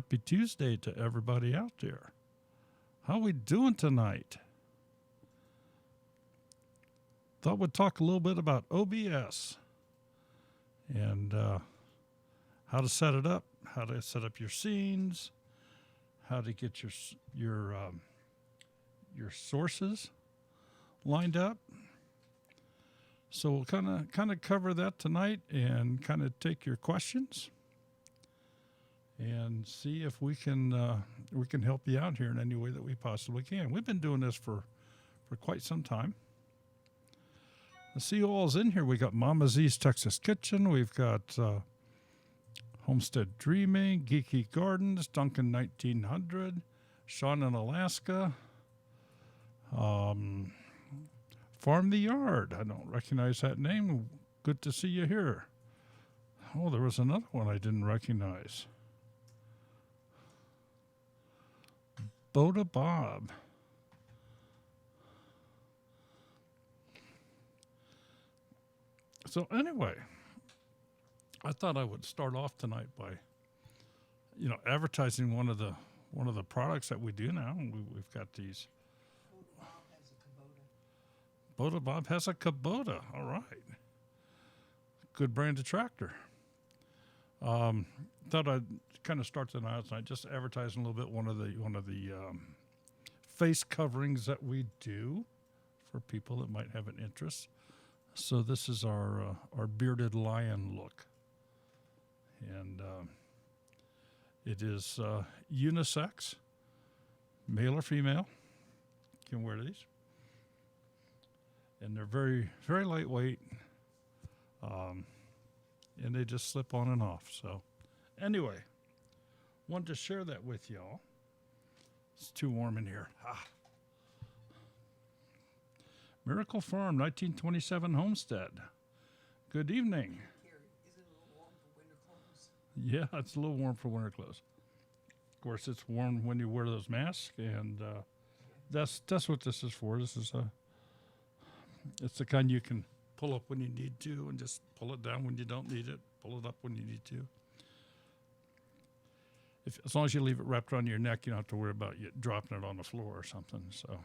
Happy Tuesday to everybody out there. How we doing tonight? Thought we'd talk a little bit about OBS and how to set it up, how to set up your scenes, how to get your sources lined up. So we'll kind of cover that tonight and kind of take your questions and see if we can help you out here in any way that we possibly can. We've been doing this for quite some time. Let's see who all's in here. We got Mama Z's Texas Kitchen. We've got Homestead Dreaming, Geeky Gardens, Duncan 1900, Sean in Alaska, Farm the Yard. I don't recognize that name. Good to see you here. Oh, there was another one I didn't recognize. Boda Bob. So anyway, I thought I would start off tonight by, advertising one of the products that we do now. We've got these. Boda Bob has a Kubota. All right. Good brand of tractor. Thought I'd kind of start tonight just advertising a little bit one of the face coverings that we do for people that might have an interest. So this is our bearded lion look, and it is unisex, male or female. You can wear these, and they're very, very lightweight, and they just slip on and off. So anyway, wanted to share that with y'all. It's too warm in here. Miracle Farm, 1927 Homestead. Good evening. Is it a little warm for winter clothes? Yeah, it's a little warm for winter clothes. Of course, it's warm when you wear those masks, and that's what this is for. This is it's the kind you can pull up when you need to, and just pull it down when you don't need it. Pull it up when you need to. As long as you leave it wrapped around your neck, you don't have to worry about you dropping it on the floor or something. So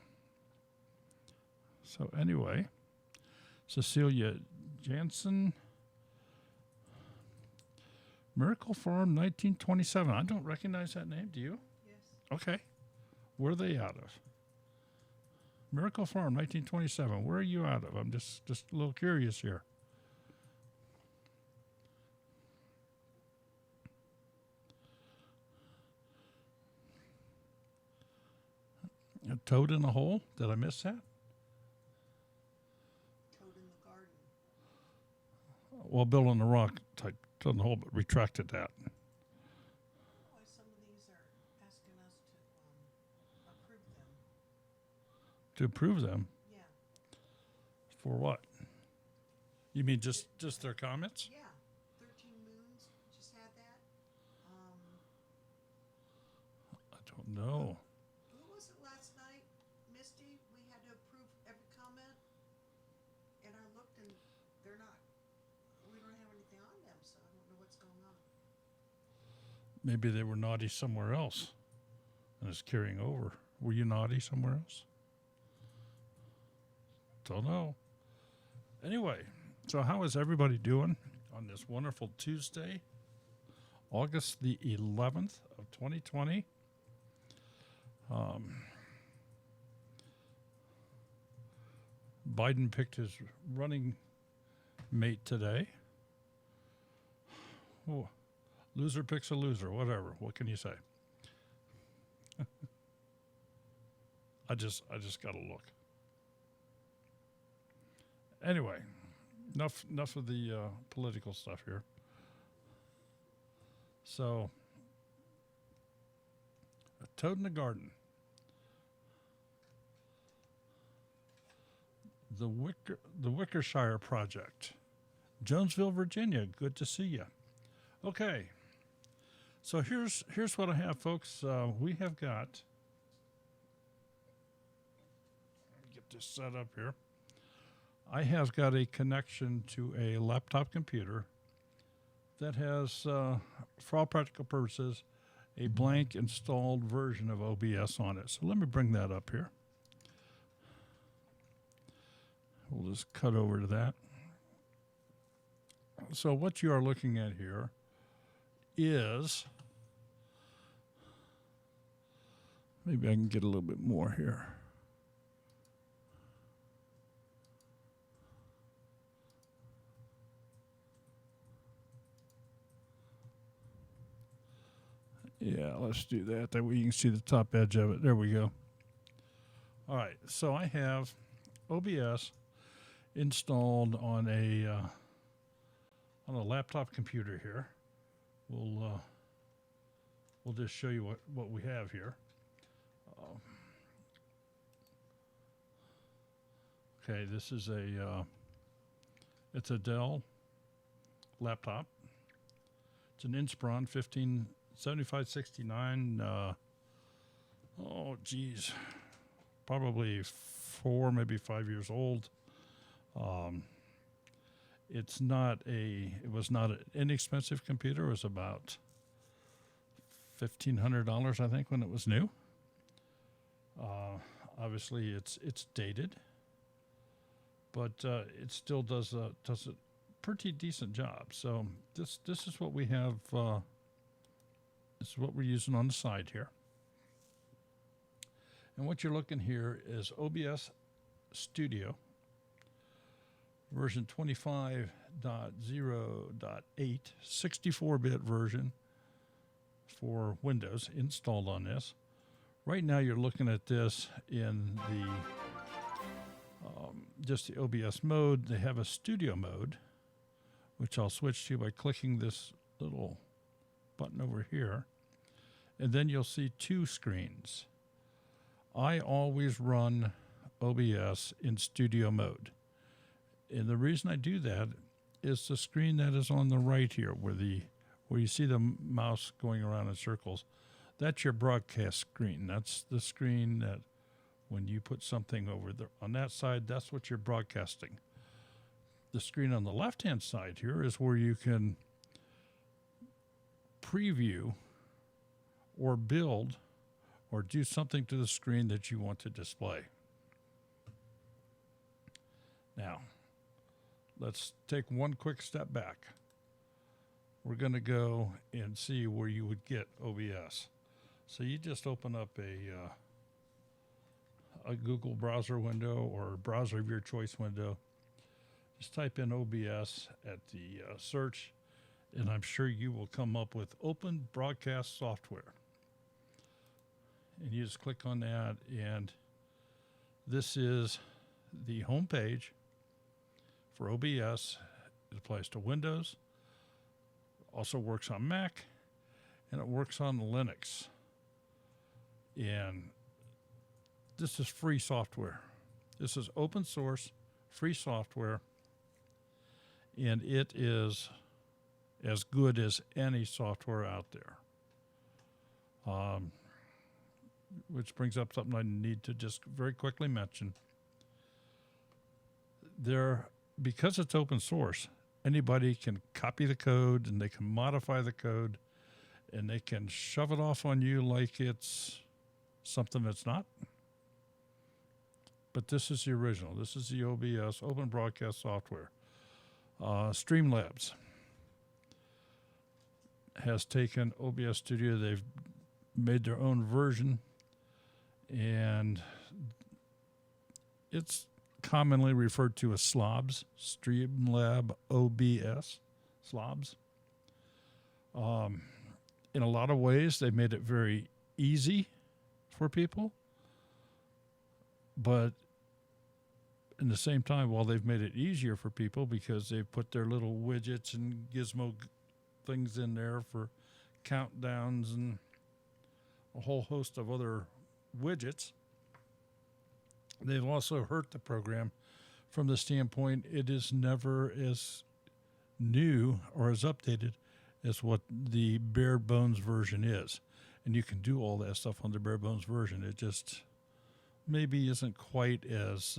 anyway, Cecilia Jansen, Miracle Farm, 1927. I don't recognize that name. Do you? Yes. Okay. Where are they out of? Miracle Farm, 1927. Where are you out of? I'm just a little curious here. A toad in a hole? Did I miss that? Well, building the rock type toad in the hole, but retracted that. Why some of these are asking us to approve them. To approve them? Yeah. For what? You mean just their comments? Yeah. 13 Moons just had that. I don't know. Who was it last night, Misty? We had to approve every comment, and I looked and they're not. We don't have anything on them, so I don't know what's going on. Maybe they were naughty somewhere else and it's carrying over. Were you naughty somewhere else? Don't know. Anyway, so how is everybody doing on this wonderful Tuesday, August the 11th of 2020? Biden picked his running mate today. Oh, loser picks a loser, whatever. What can you say? I just got to look. Anyway, enough of the political stuff here. So, a toad in the garden. The Wickershire Project, Jonesville, Virginia. Good to see you. Okay, so here's what I have, folks. We have got. Let me get this set up here. I have got a connection to a laptop computer that has, for all practical purposes, a blank installed version of OBS on it. So let me bring that up here. We'll just cut over to that. So what you are looking at here is, maybe I can get a little bit more here. Yeah, let's do that. That way you can see the top edge of it. There we go. All right, so I have OBS installed on a laptop computer here. We'll just show you what we have here. Okay, this is it's a Dell laptop. It's an Inspiron 7569. Oh, geez, probably 4, maybe 5 years old. It was not an inexpensive computer. It was about $1,500, I think, when it was new. Obviously, it's dated, but it still does a pretty decent job. So this is what we have. This is what we're using on the side here. And what you're looking here is OBS Studio version 25.0.8, 64-bit version for Windows installed on this. Right now you're looking at this in the just the OBS mode. They have a studio mode, which I'll switch to by clicking this little button over here. And then you'll see two screens. I always run OBS in studio mode. And the reason I do that is the screen that is on the right here, where you see the mouse going around in circles. That's your broadcast screen. That's the screen that when you put something over there on that side, that's what you're broadcasting. The screen on the left-hand side here is where you can preview or build or do something to the screen that you want to display. Now, let's take one quick step back. We're going to go and see where you would get OBS. So you just open up a Google browser window or browser of your choice window. Just type in OBS at the search, and I'm sure you will come up with Open Broadcast Software. And you just click on that, and this is the home page for OBS. It applies to Windows, also works on Mac, and it works on Linux. And this is free software. This is open source, free software, and it is as good as any software out there. Which brings up something I need to just very quickly mention. Because it's open source, anybody can copy the code and they can modify the code and they can shove it off on you like it's something that's not. But this is the original. This is the OBS, Open Broadcast Software. Streamlabs has taken OBS Studio. They've made their own version, and it's commonly referred to as Slobs, Streamlab OBS, Slobs. In a lot of ways, they made it very easy for people, but in the same time, while they've made it easier for people because they've put their little widgets and gizmo things in there for countdowns and a whole host of other widgets, they've also hurt the program from the standpoint it is never as new or as updated as what the bare bones version is. And you can do all that stuff on the bare bones version. It just maybe isn't quite as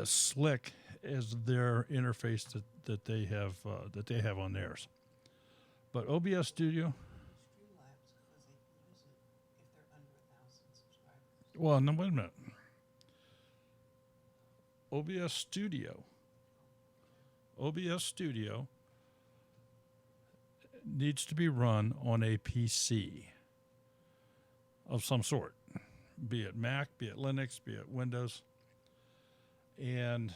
slick as their interface that they have on theirs. But OBS Studio, Streamlabs, because they can use it if they're under 1,000 subscribers. well, no, wait a minute. OBS Studio needs to be run on a PC of some sort, be it Mac, be it Linux, be it Windows. And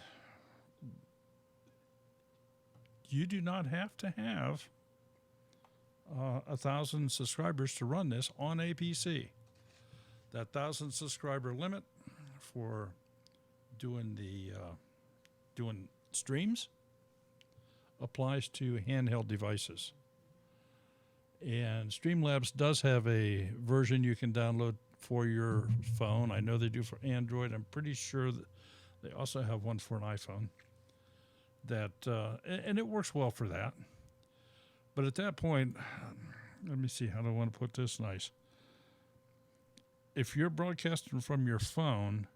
you do not have to have 1,000 subscribers to run this on a PC. That 1,000 subscriber limit for doing streams applies to handheld devices. And Streamlabs does have a version you can download for your phone. I know they do for Android. I'm pretty sure that they also have one for an iPhone. That and it works well for that. But at that point, let me see, how do I want to put this nice? If you're broadcasting from your phone,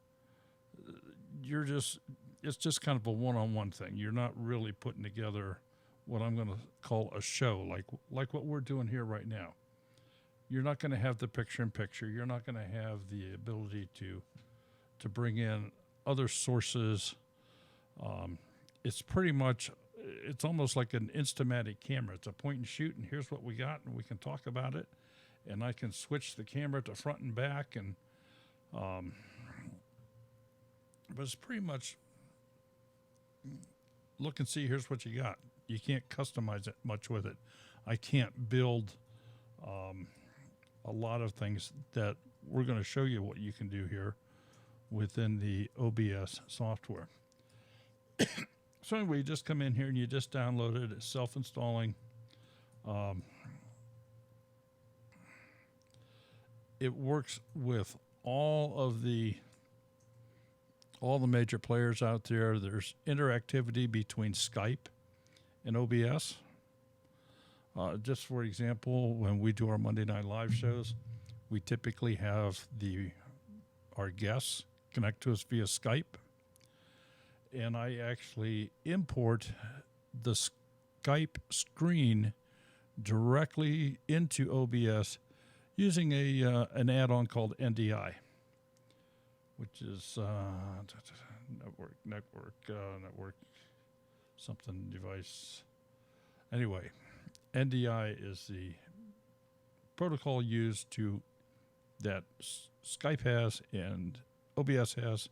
it's just kind of a one-on-one thing. You're not really putting together what I'm going to call a show, like what we're doing here right now. You're not going to have the picture-in-picture. You're not going to have the ability to bring in other sources. It's pretty much, it's almost like an Instamatic camera. It's a point and shoot, and here's what we got, and we can talk about it. And I can switch the camera to front and back, and but it's pretty much look and see, here's what you got. You can't customize it much with it. I can't build a lot of things that we're going to show you what you can do here within the OBS software. So anyway, you just come in here and you just download it. It's self-installing. It works with all the major players out there. There's interactivity between Skype and OBS. Just for example, when we do our Monday Night Live shows, we typically have our guests connect to us via Skype. And I actually import the Skype screen directly into OBS using an add-on called NDI, which is network something device. Anyway, NDI is the protocol used that Skype has and OBS has,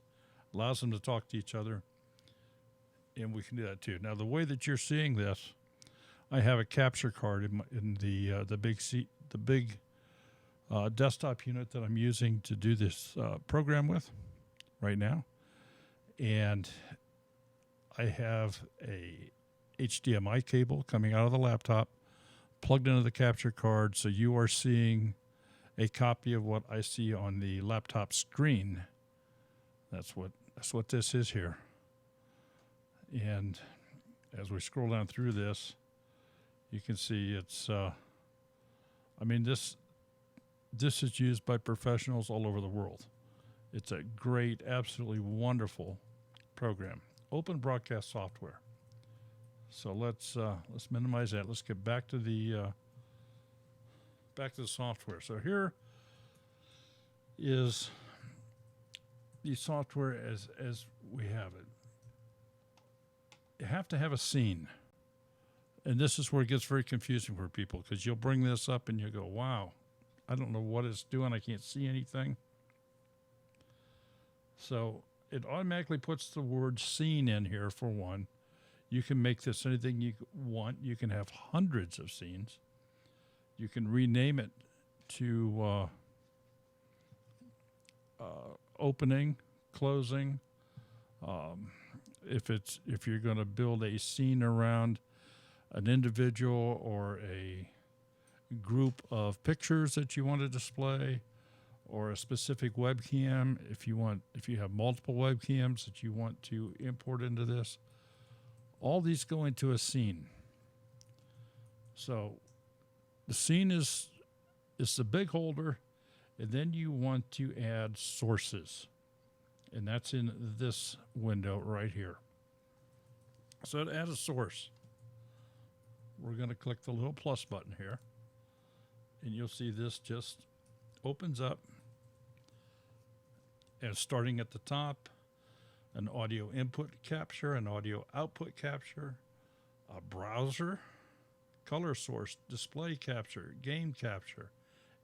allows them to talk to each other, and we can do that too. Now, the way that you're seeing this, I have a capture card in the big desktop unit that I'm using to do this program with right now, and I have a HDMI cable coming out of the laptop plugged into the capture card, so you are seeing a copy of what I see on the laptop screen. That's what this is here. And as we scroll down through this, you can see it's this is used by professionals all over the world. It's a great, absolutely wonderful program. Open broadcast software. So let's minimize that. Let's get back to the software. So here is the software as we have it. You have to have a scene. And this is where it gets very confusing for people, because you'll bring this up and you go, wow, I don't know what it's doing. I can't see anything. So it automatically puts the word scene in here for one. You can make this anything you want. You can have hundreds of scenes. You can rename it to opening, closing. If you're going to build a scene around an individual or a group of pictures that you want to display, or a specific webcam, if you have multiple webcams that you want to import into this, all these go into a scene. So the scene is the big holder, and then you want to add sources, and that's in this window right here. So to add a source, we're going to click the little plus button here, and you'll see this just opens up, and starting at the top, an audio input capture, an audio output capture, a browser, color source, display capture, game capture,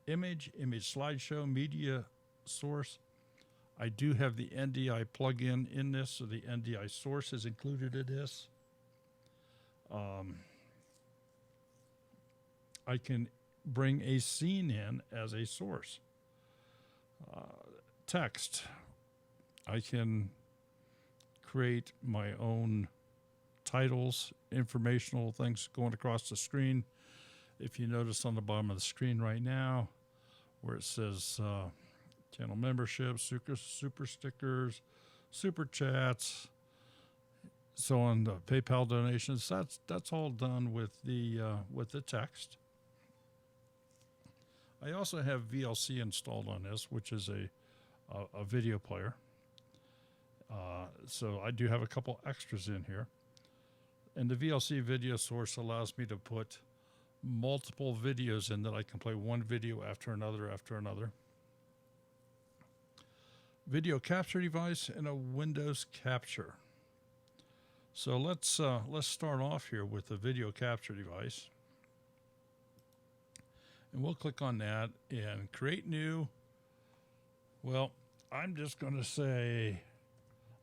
image slideshow, media source. I do have the NDI plugin in this, so the NDI source is included in this. I can bring a scene in as a source. Text. I can create my own titles, informational things going across the screen. If you notice on the bottom of the screen right now, where it says channel membership, super stickers, super chats, so on, the PayPal donations, that's all done with the text. I also have VLC installed on this, which is a video player. So I do have a couple extras in here. And the VLC video source allows me to put multiple videos in that I can play one video after another after another. Video capture device and a Windows capture. So let's start off here with the video capture device. And we'll click on that and create new. Well, I'm just going to say,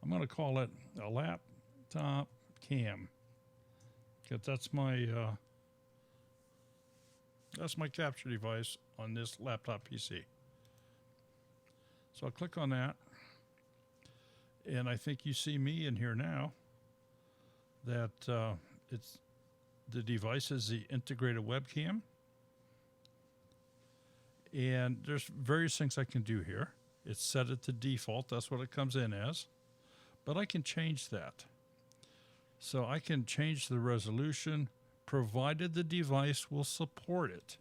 I'm going to call it a laptop cam. Because that's my capture device on this laptop PC. So I'll click on that. And I think you see me in here now. That it's the device is the integrated webcam. And there's various things I can do here. It's set it to default. That's what it comes in as. But I can change that. So I can change the resolution provided the device will support it.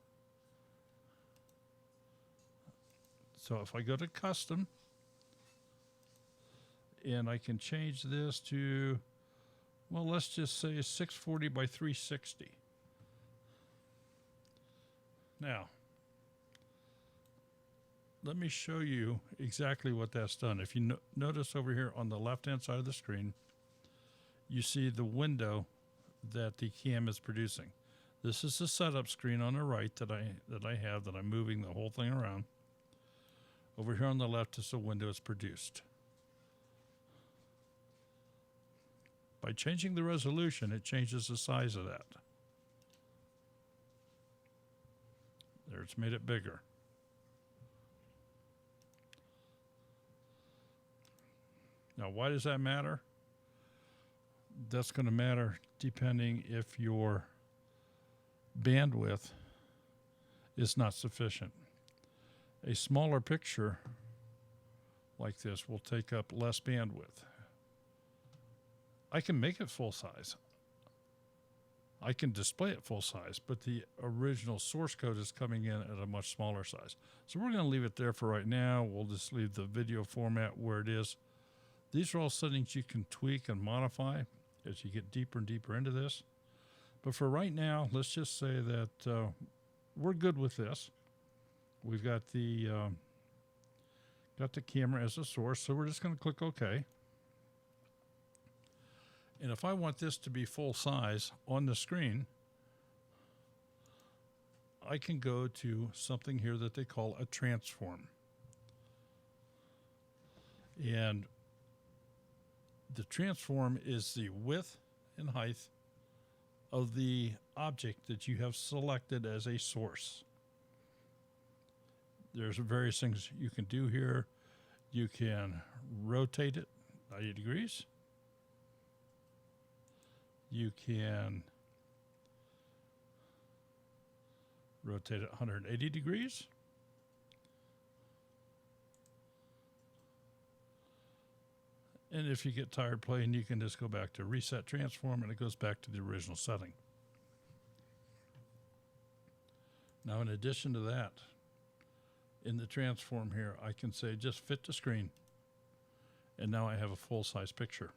So if I go to custom, and I can change this to, well, let's just say 640 by 360. Now, let me show you exactly what that's done. If you notice over here on the left-hand side of the screen, you see the window that the cam is producing. This is the setup screen on the right that I have that I'm moving the whole thing around. Over here on the left is the window it's produced. By changing the resolution, it changes the size of that. There, it's made it bigger. Now, why does that matter? That's going to matter depending if your bandwidth is not sufficient. A smaller picture like this will take up less bandwidth. I can make it full size. I can display it full size, but the original source code is coming in at a much smaller size. So we're going to leave it there for right now. We'll just leave the video format where it is. These are all settings you can tweak and modify as you get deeper and deeper into this. But for right now, let's just say that we're good with this. We've got the camera as a source, so we're just going to click OK. And if I want this to be full size on the screen, I can go to something here that they call a transform. And the transform is the width and height of the object that you have selected as a source. There's various things you can do here. You can rotate it 90 degrees. You can rotate it 180 degrees. And if you get tired playing, you can just go back to reset transform, and it goes back to the original setting. Now, in addition to that, in the transform here, I can say just fit to screen. And now I have a full-size picture.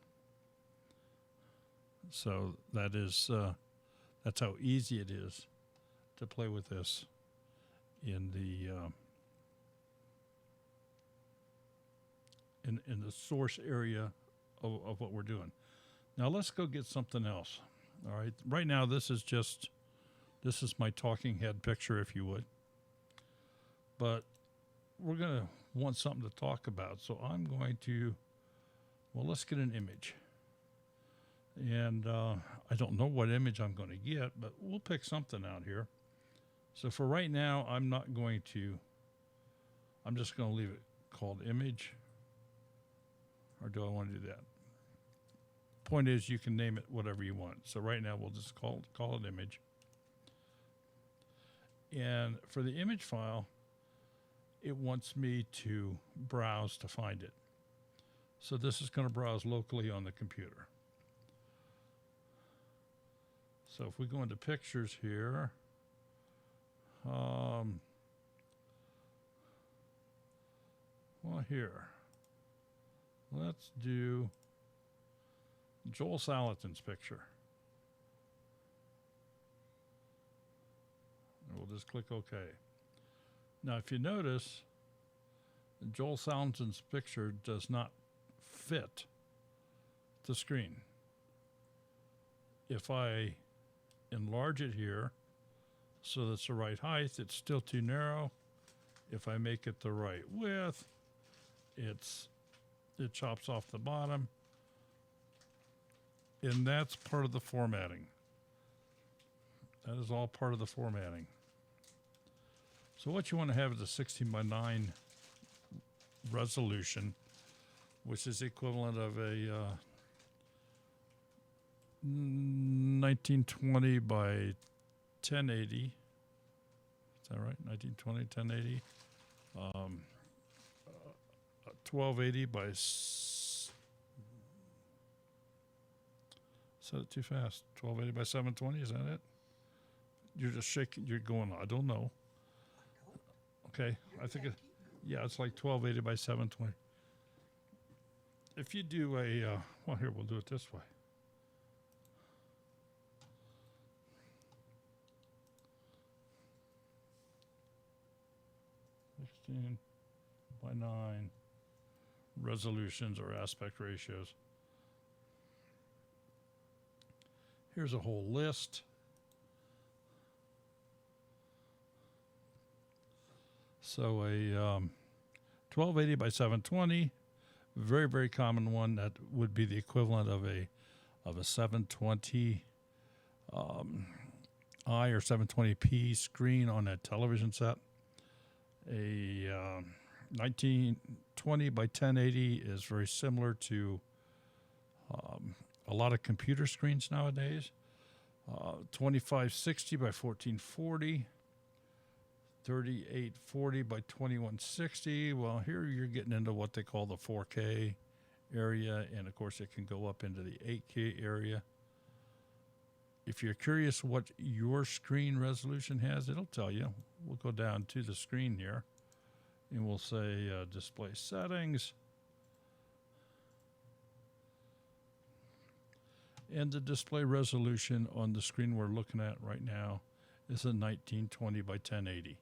So that is That's how easy it is to play with this in the in the source area of what we're doing. Now let's go get something else. All right. Right now this is my talking head picture, if you would. But we're going to want something to talk about. So I'm going to, well, let's get an image. And I don't know what image I'm going to get, but we'll pick something out here. So for right now, I'm just going to leave it called image. Or do I want to do that? Point is, you can name it whatever you want. So right now, we'll just call it image. And for the image file, it wants me to browse to find it. So this is going to browse locally on the computer. So if we go into pictures here, well, here, let's do Joel Salatin's picture. And we'll just click OK. Now, if you notice, Joel Salatin's picture does not fit the screen. If I enlarge it here so that's the right height, it's still too narrow. If I make it the right width, it chops off the bottom. And that's part of the formatting. That is all part of the formatting. So what you want to have is a 16:9 resolution, which is the equivalent of a 1920 by 1080. Is that right? 1920, 1080. 1280 by... Said it too fast. 1280 by 720, is that it? You're just shaking, you're going, I don't know. Okay, I think it's like 1280 by 720. If you do a, well, here, we'll do it this way. By 9 resolutions or aspect ratios. Here's a whole list. So a 1280 by 720, very, very common one. That would be the equivalent of a 720 I or 720p screen on a television set. A 1920 by 1080 is very similar to a lot of computer screens nowadays. 2560 by 1440. 3840 by 2160. Well, here you're getting into what they call the 4K area, and of course it can go up into the 8K area. If you're curious what your screen resolution has, it'll tell you. We'll go down to the screen here, and we'll say display settings. And the display resolution on the screen we're looking at right now is a 1920 by 1080.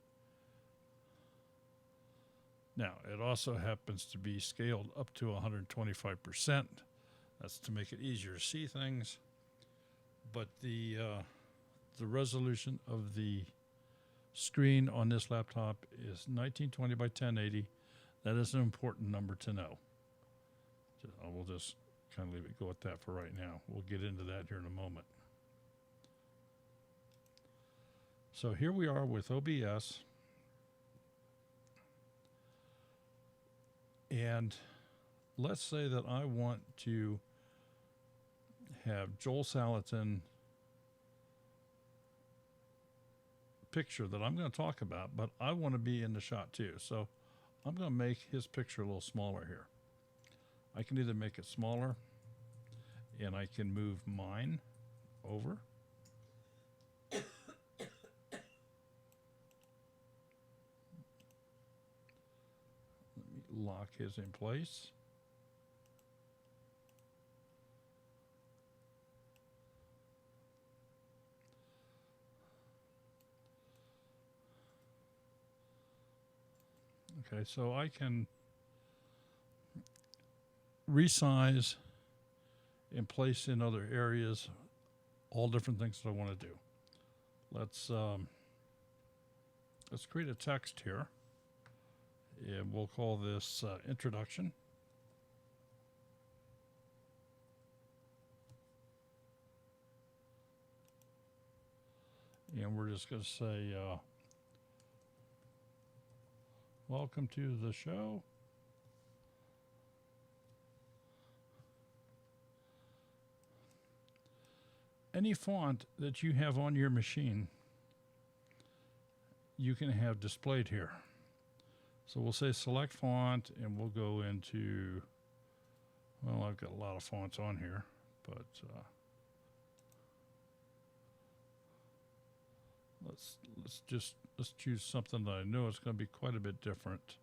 Now, it also happens to be scaled up to 125%. That's to make it easier to see things. But the resolution of the screen on this laptop is 1920 by 1080. That is an important number to know. We'll just kind of leave it go at that for right now. We'll get into that here in a moment. So here we are with OBS. And let's say that I want to have Joel Salatin picture that I'm going to talk about, but I want to be in the shot too. So I'm going to make his picture a little smaller here. I can either make it smaller, and I can move mine over. Lock his in place. Okay, so I can resize and place in other areas all different things that I want to do. Let's create a text here, and we'll call this introduction. And we're just going to say, welcome to the show. Any font that you have on your machine, you can have displayed here. So we'll say select font, and we'll go into, well, I've got a lot of fonts on here, but let's choose something that I know is going to be quite a bit different.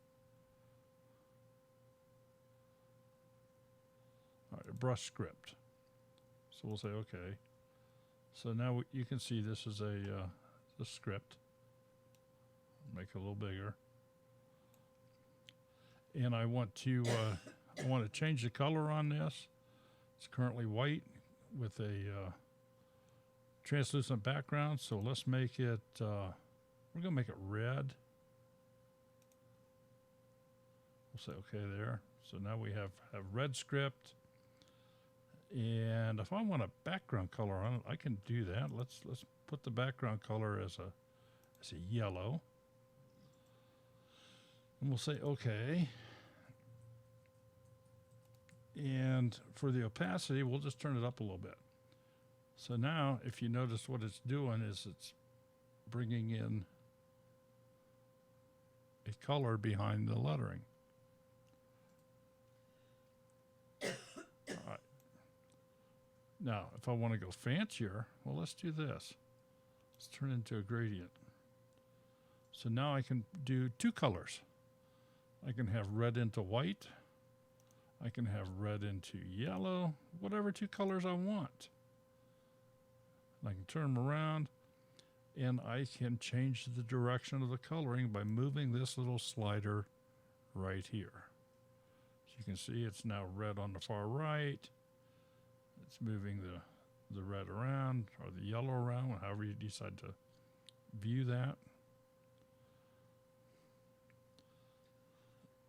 All right, brush script. So we'll say okay. So now you can see this is a script. Make it a little bigger, and I want to change the color on this. It's currently white with a translucent background, so let's make it, we're going to make it red. We'll say okay there. So now we have red script, and if I want a background color on it, I can do that. Let's put the background color as a yellow, and we'll say okay. And for the opacity, we'll just turn it up a little bit. So now, if you notice, what it's doing is it's bringing in a color behind the lettering. All right. Now, if I want to go fancier, well, let's do this. Let's turn it into a gradient. So now I can do two colors. I can have red into white. I can have red into yellow, whatever two colors I want. I can turn them around, and I can change the direction of the coloring by moving this little slider right here. So you can see it's now red on the far right. It's moving the red around, or the yellow around, however you decide to view that.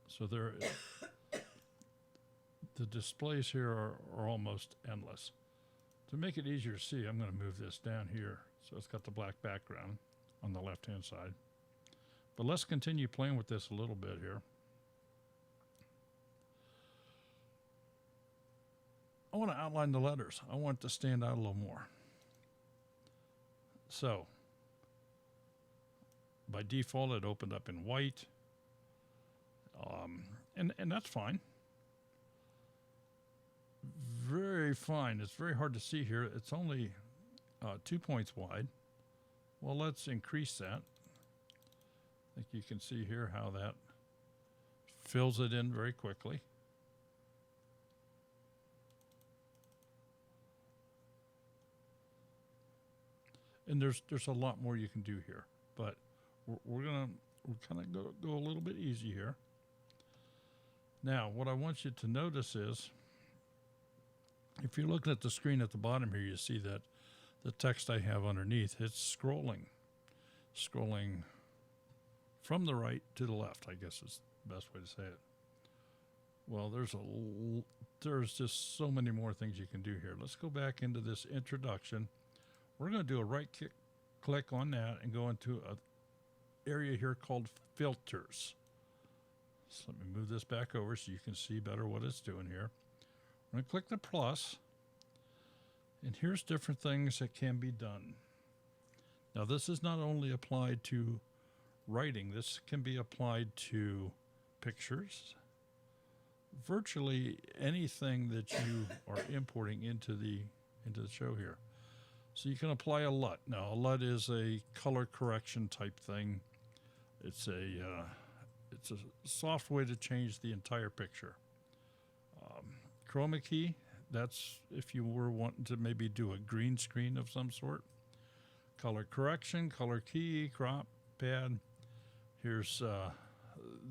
So there, the displays here are almost endless. To make it easier to see, I'm going to move this down here. So it's got the black background on the left-hand side. But let's continue playing with this a little bit here. I want to outline the letters. I want it to stand out a little more. So, by default, it opened up in white. And that's fine. Very fine. It's very hard to see here. It's only 2 points wide. Well, let's increase that. I think you can see here how that fills it in very quickly. And there's a lot more you can do here, but we're kind of go a little bit easy here. Now, what I want you to notice is, if you're looking at the screen at the bottom here, you see that the text I have underneath, it's scrolling from the right to the left, I guess is the best way to say it. Well, there's just so many more things you can do here. Let's go back into this introduction. We're going to do a right click on that and go into an area here called filters. So let me move this back over so you can see better what it's doing here. I'm going to click the plus, and here's different things that can be done. Now, this is not only applied to writing. This can be applied to pictures, virtually anything that you are importing into the show here. So you can apply a LUT. Now, a LUT is a color correction type thing. It's a soft way to change the entire picture. Chroma Key, that's if you were wanting to maybe do a green screen of some sort. Color correction, color key, crop, pad. Here's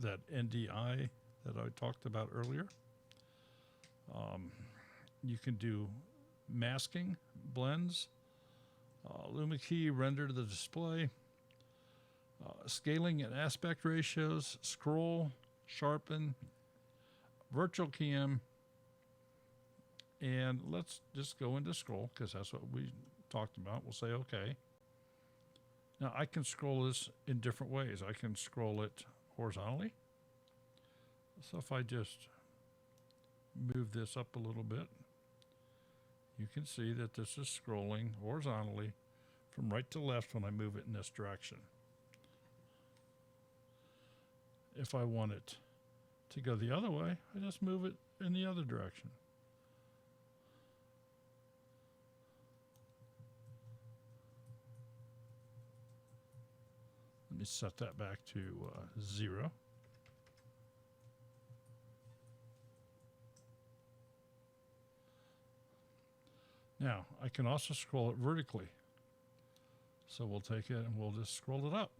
that NDI that I talked about earlier. You can do masking, blends, Chroma Key, render to the display, scaling and aspect ratios, scroll, sharpen, virtual cam, and let's just go into scroll because that's what we talked about. We'll say okay. Now I can scroll this in different ways. I can scroll it horizontally. So if I just move this up a little bit, you can see that this is scrolling horizontally from right to left when I move it in this direction. If I want it to go the other way, I just move it in the other direction. Let me set that back to 0. Now, I can also scroll it vertically. So we'll take it and we'll just scroll it up.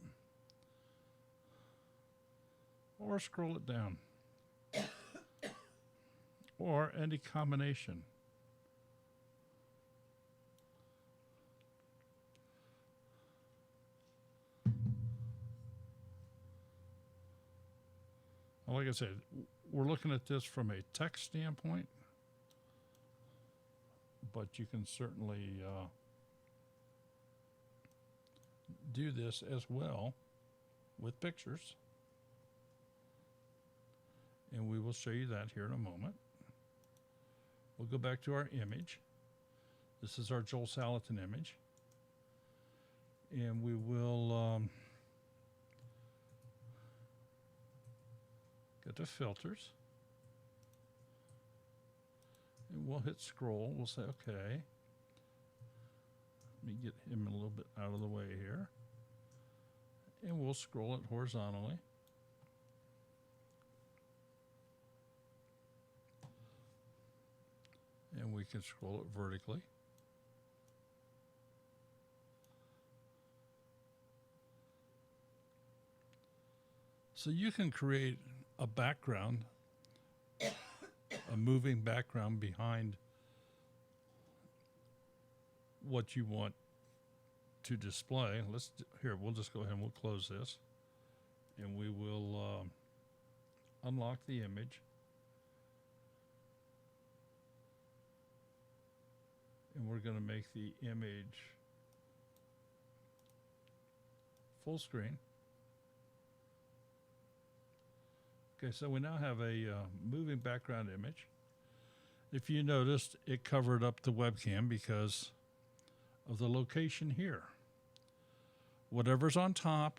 Or scroll it down. Or any combination. Well, like I said, we're looking at this from a text standpoint, but you can certainly do this as well with pictures. And we will show you that here in a moment. We'll go back to our image. This is our Joel Salatin image. And we will get the filters. And we'll hit scroll. We'll say, okay. Let me get him a little bit out of the way here. And we'll scroll it horizontally. And we can scroll it vertically. So you can create a background, a moving background behind what you want to display. Here, we'll just go ahead and we'll close this. And we will unlock the image. And we're going to make the image full screen. Okay, so we now have a moving background image. If you noticed, it covered up the webcam because of the location here. Whatever's on top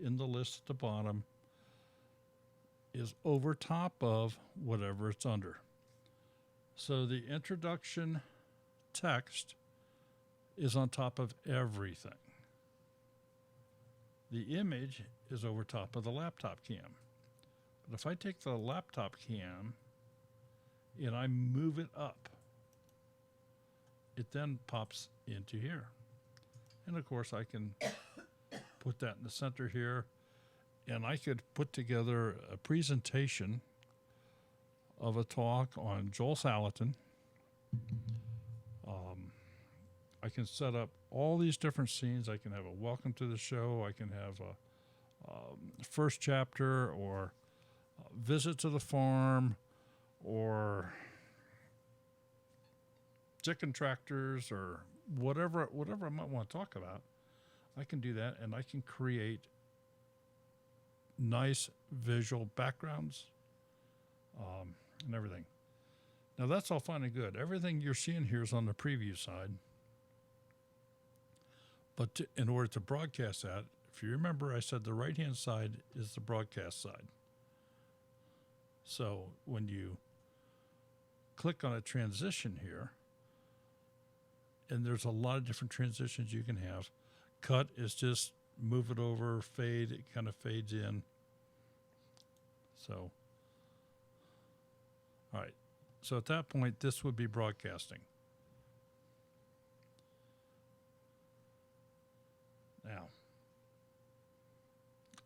in the list at the bottom is over top of whatever it's under. So the introduction text is on top of everything. The image is over top of the laptop cam. But if I take the laptop cam and I move it up, it then pops into here. And of course I can put that in the center here, and I could put together a presentation of a talk on Joel Salatin. I can set up all these different scenes. I can have a welcome to the show. I can have a first chapter, or a visit to the farm, or chicken tractors, or whatever I might want to talk about. I can do that, and I can create nice visual backgrounds and everything. Now that's all fine and good. Everything you're seeing here is on the preview side. But in order to broadcast that, if you remember, I said the right-hand side is the broadcast side. So when you click on a transition here, and there's a lot of different transitions you can have. Cut is just move it over, fade, it kind of fades in. So, all right. So at that point, this would be broadcasting. Now,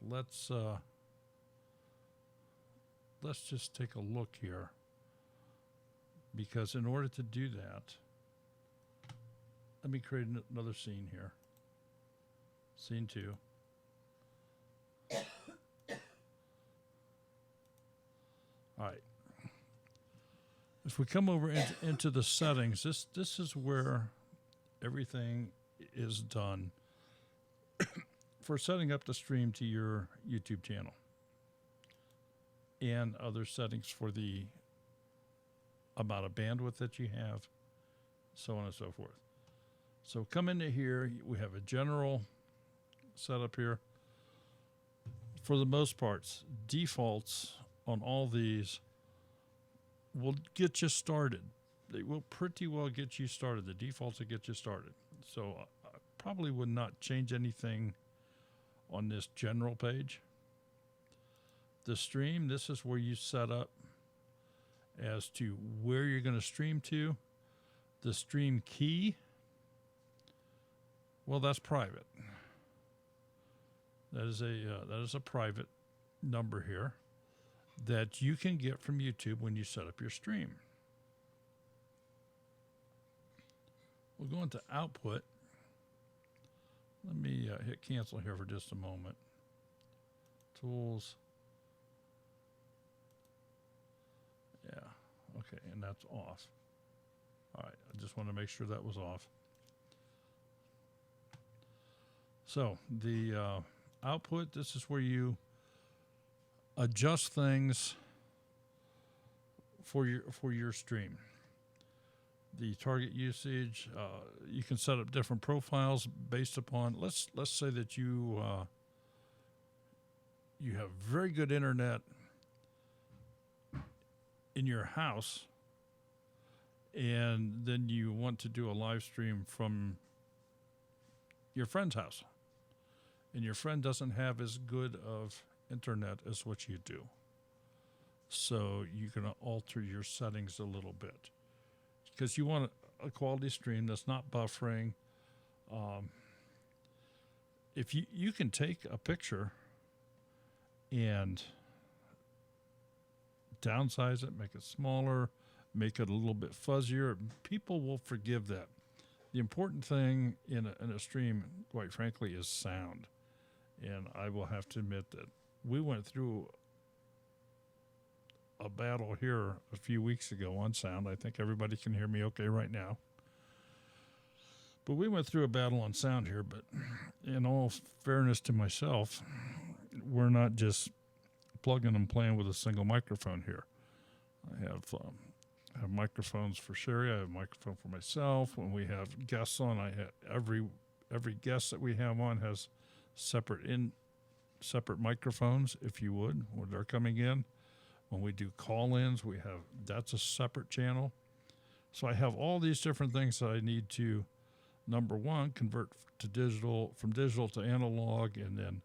let's let's just take a look here. Because in order to do that, let me create another scene here. Scene 2. All right. If we come over into the settings, this is where everything is done for setting up the stream to your YouTube channel, and other settings for the amount of bandwidth that you have, so on and so forth. So come into here, we have a general setup here. For the most parts, defaults on all these will get you started. They will pretty well get you started. The defaults will get you started. So I probably would not change anything on this general page. The stream, this is where you set up as to where you're going to stream to. The stream key, well, that's private. That is a private number here that you can get from YouTube when you set up your stream. We'll go into output. Let me hit cancel here for just a moment. Tools. Yeah, okay, and that's off. All right, I just want to make sure that was off. So the output, this is where you adjust things for your stream. The target usage, you can set up different profiles based upon, let's say that you have very good internet in your house, and then you want to do a live stream from your friend's house, and your friend doesn't have as good of internet as what you do. So you can alter your settings a little bit because you want a quality stream that's not buffering. If you can take a picture and downsize it, make it smaller, make it a little bit fuzzier, people will forgive that. The important thing in a stream, quite frankly, is sound. And I will have to admit that we went through a battle here a few weeks ago on sound. I think everybody can hear me okay right now. But we went through a battle on sound here, but in all fairness to myself, we're not just plugging and playing with a single microphone here. I have microphones for Sherry. I have a microphone for myself. When we have guests on, I have every guest that we have on has separate microphones, if you would, when they're coming in. When we do call-ins, that's a separate channel. So I have all these different things that I need to, number one, convert to digital, from digital to analog, and then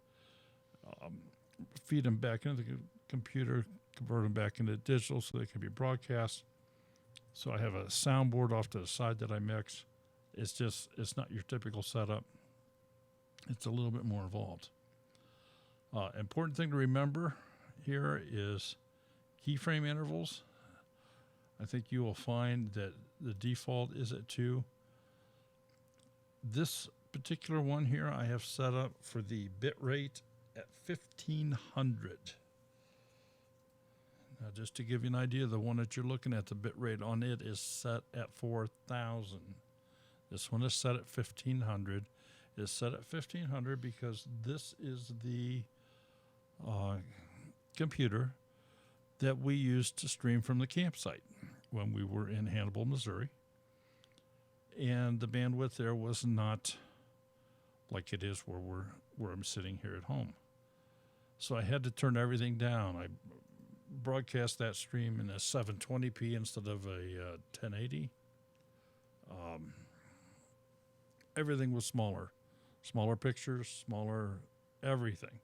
feed them back into the computer, convert them back into digital so they can be broadcast. So I have a soundboard off to the side that I mix. It's not your typical setup. It's a little bit more involved. Important thing to remember here is keyframe intervals. I think you will find that the default is at 2. This particular one here I have set up for the bit rate at 1500. Now, just to give you an idea, the one that you're looking at, the bit rate on it is set at 4000. This one is set at 1500. It's set at 1500 because this is the computer that we used to stream from the campsite when we were in Hannibal, Missouri. And the bandwidth there was not like it is where I'm sitting here at home. So I had to turn everything down. I broadcast that stream in a 720p instead of a 1080. Everything was smaller. Smaller pictures, smaller everything.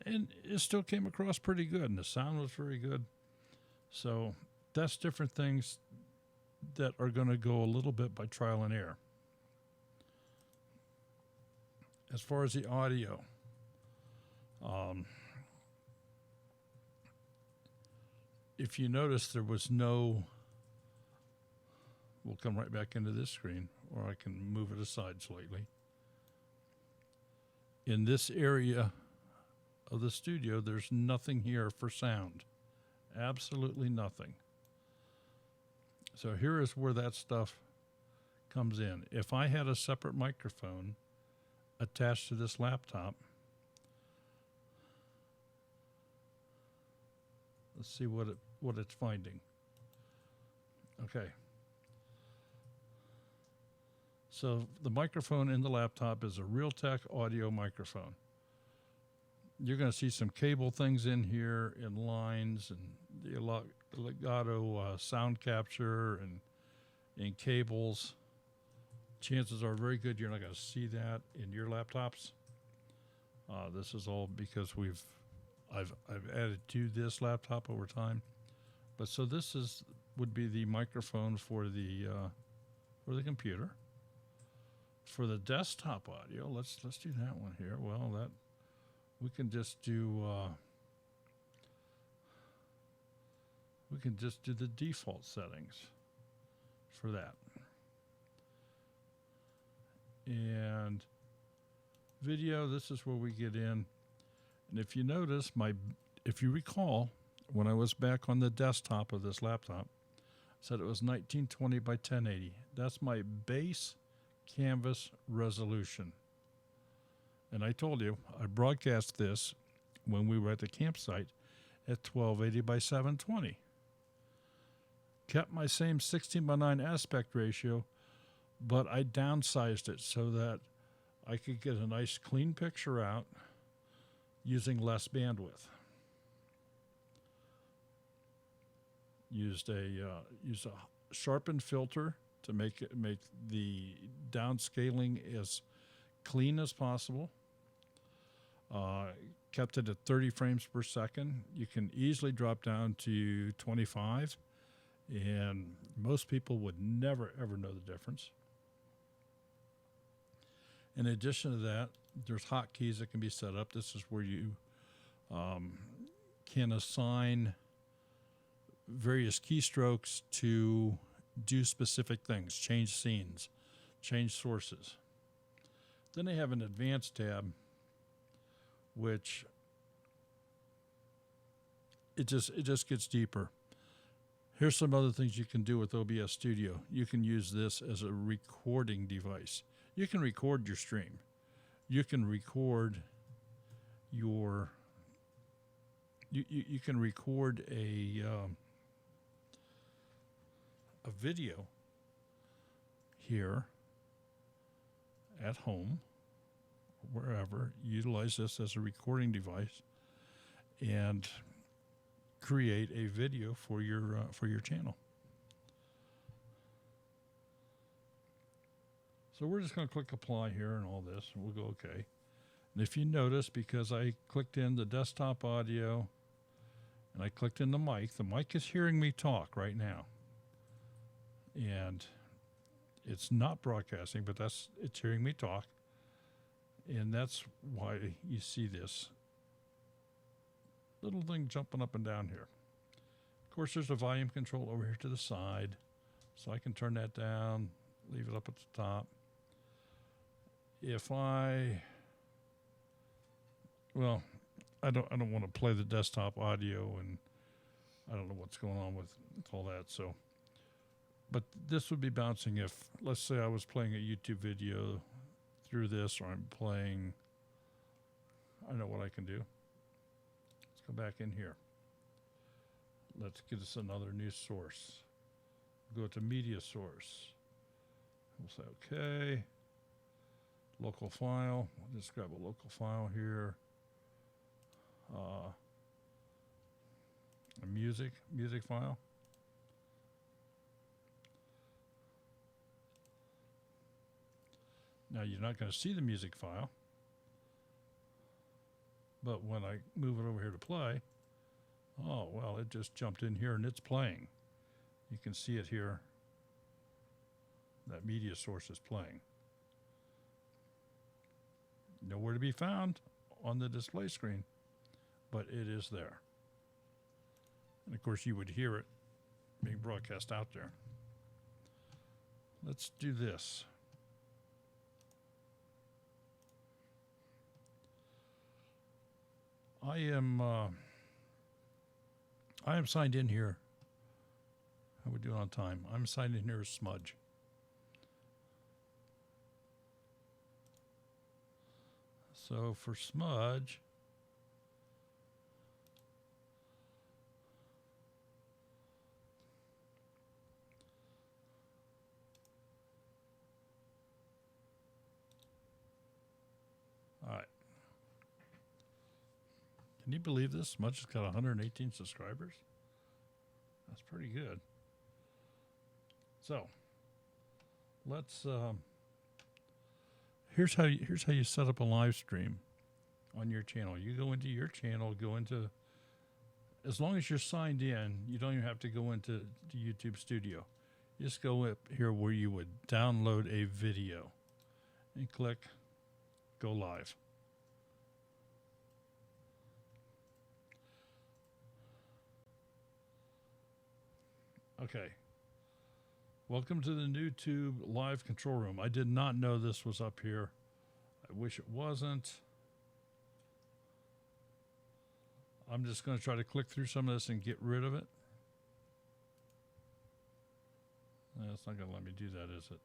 And it still came across pretty good, and the sound was very good. So that's different things that are going to go a little bit by trial and error. As far as the audio, if you notice, there was no, we'll come right back into this screen, or I can move it aside slightly. In this area of the studio, there's nothing here for sound. Absolutely nothing. So here is where that stuff comes in. If I had a separate microphone attached to this laptop, let's see what it's finding. Okay. So the microphone in the laptop is a Realtek audio microphone. You're going to see some cable things in here, and lines, and the legato sound capture, and cables. Chances are very good you're not going to see that in your laptops. This is all because I've added to this laptop over time. But so this would be the microphone for the computer. For the desktop audio, let's do that one here. Well, that we can just do the default settings for that. And video, this is where we get in. And if you notice, if you recall, when I was back on the desktop of this laptop, I said it was 1920 by 1080. That's my base canvas resolution. And I told you, I broadcast this when we were at the campsite at 1280 by 720. Kept my same 16:9 aspect ratio, but I downsized it so that I could get a nice clean picture out using less bandwidth. Used a sharpened filter to make the downscaling as clean as possible. Kept it at 30 frames per second. You can easily drop down to 25, and most people would never ever know the difference. In addition to that, there's hotkeys that can be set up. This is where you can assign various keystrokes to do specific things, change scenes, change sources. Then they have an advanced tab, which it just gets deeper. Here's some other things you can do with OBS Studio. You can use this as a recording device. You can record your stream. You can record your you can record a video here at home, wherever. Utilize this as a recording device and create a video for your channel. So we're just going to click apply here and all this, and we'll go okay. And if you notice, because I clicked in the desktop audio and I clicked in the mic is hearing me talk right now. And it's not broadcasting, but it's hearing me talk. And that's why you see this little thing jumping up and down here. Of course, there's a volume control over here to the side, so I can turn that down, leave it up at the top. If I don't want to play the desktop audio, and I don't know what's going on with all that. So, but this would be bouncing if, let's say, I was playing a YouTube video through this, or I'm playing. I know what I can do. Let's go back in here. Let's get us another news source. Go to media source. We'll say okay. Local file. We'll just grab a local file here. A music file. Now you're not going to see the music file, but when I move it over here to play, oh well, it just jumped in here and it's playing. You can see it here. That media source is playing. Nowhere to be found on the display screen, but it is there. And of course, you would hear it being broadcast out there. Let's do this. I am signed in here. How we doing on time? I'm signed in here as Smudge. So for Smudge, all right. Can you believe this? Smudge has got 118 subscribers. That's pretty good. So let's. Here's how you set up a live stream on your channel. You go into your channel. Go into. As long as you're signed in, you don't even have to go into the YouTube Studio. You just go up here where you would download a video, and click Go Live. Okay. Welcome to the YouTube live control room. I did not know this was up here. I wish it wasn't. I'm just going to try to click through some of this and get rid of it. It's not going to let me do that, is it?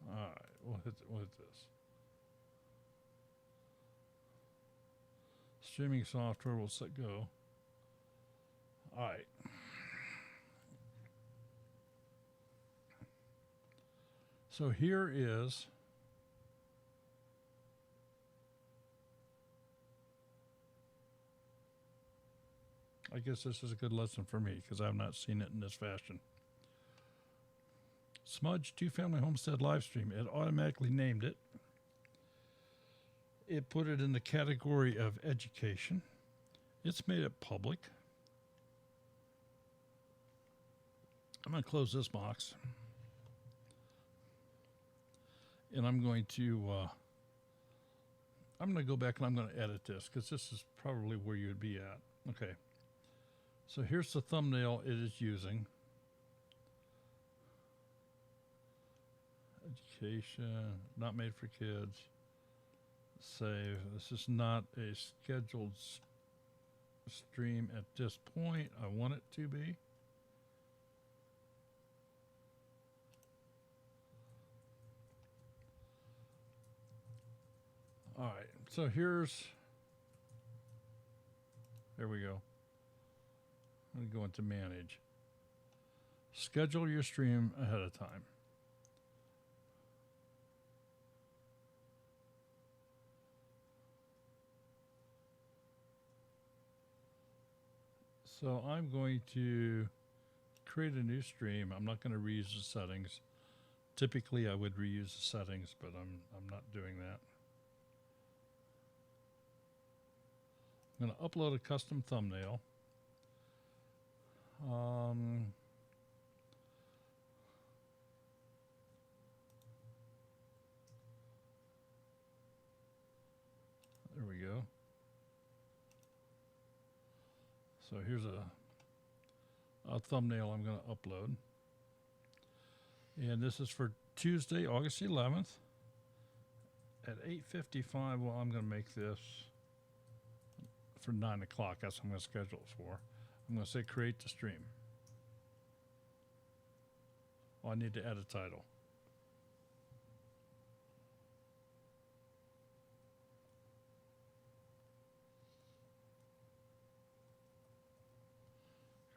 All right, we'll hit this. Streaming software will set go. All right. So here is I guess this is a good lesson for me because I've not seen it in this fashion. Smudge 2-Family Homestead live stream. It automatically named it. It put it in the category of education. It's made it public. I'm going to close this box. And I'm going to go back and I'm going to edit this because this is probably where you'd be at. Okay. So here's the thumbnail it is using. Education, not made for kids. Save. This is not a scheduled stream at this point. I want it to be. All right. So there we go. I'm going to go into manage. Schedule your stream ahead of time. So I'm going to create a new stream. I'm not going to reuse the settings. Typically, I would reuse the settings, but I'm not doing that. I'm going to upload a custom thumbnail. There we go. So here's a thumbnail I'm going to upload. And this is for Tuesday, August 11th at 8:55. Well, I'm going to make this for 9 o'clock. That's what I'm going to schedule it for. I'm going to say create the stream. Oh, I need to add a title.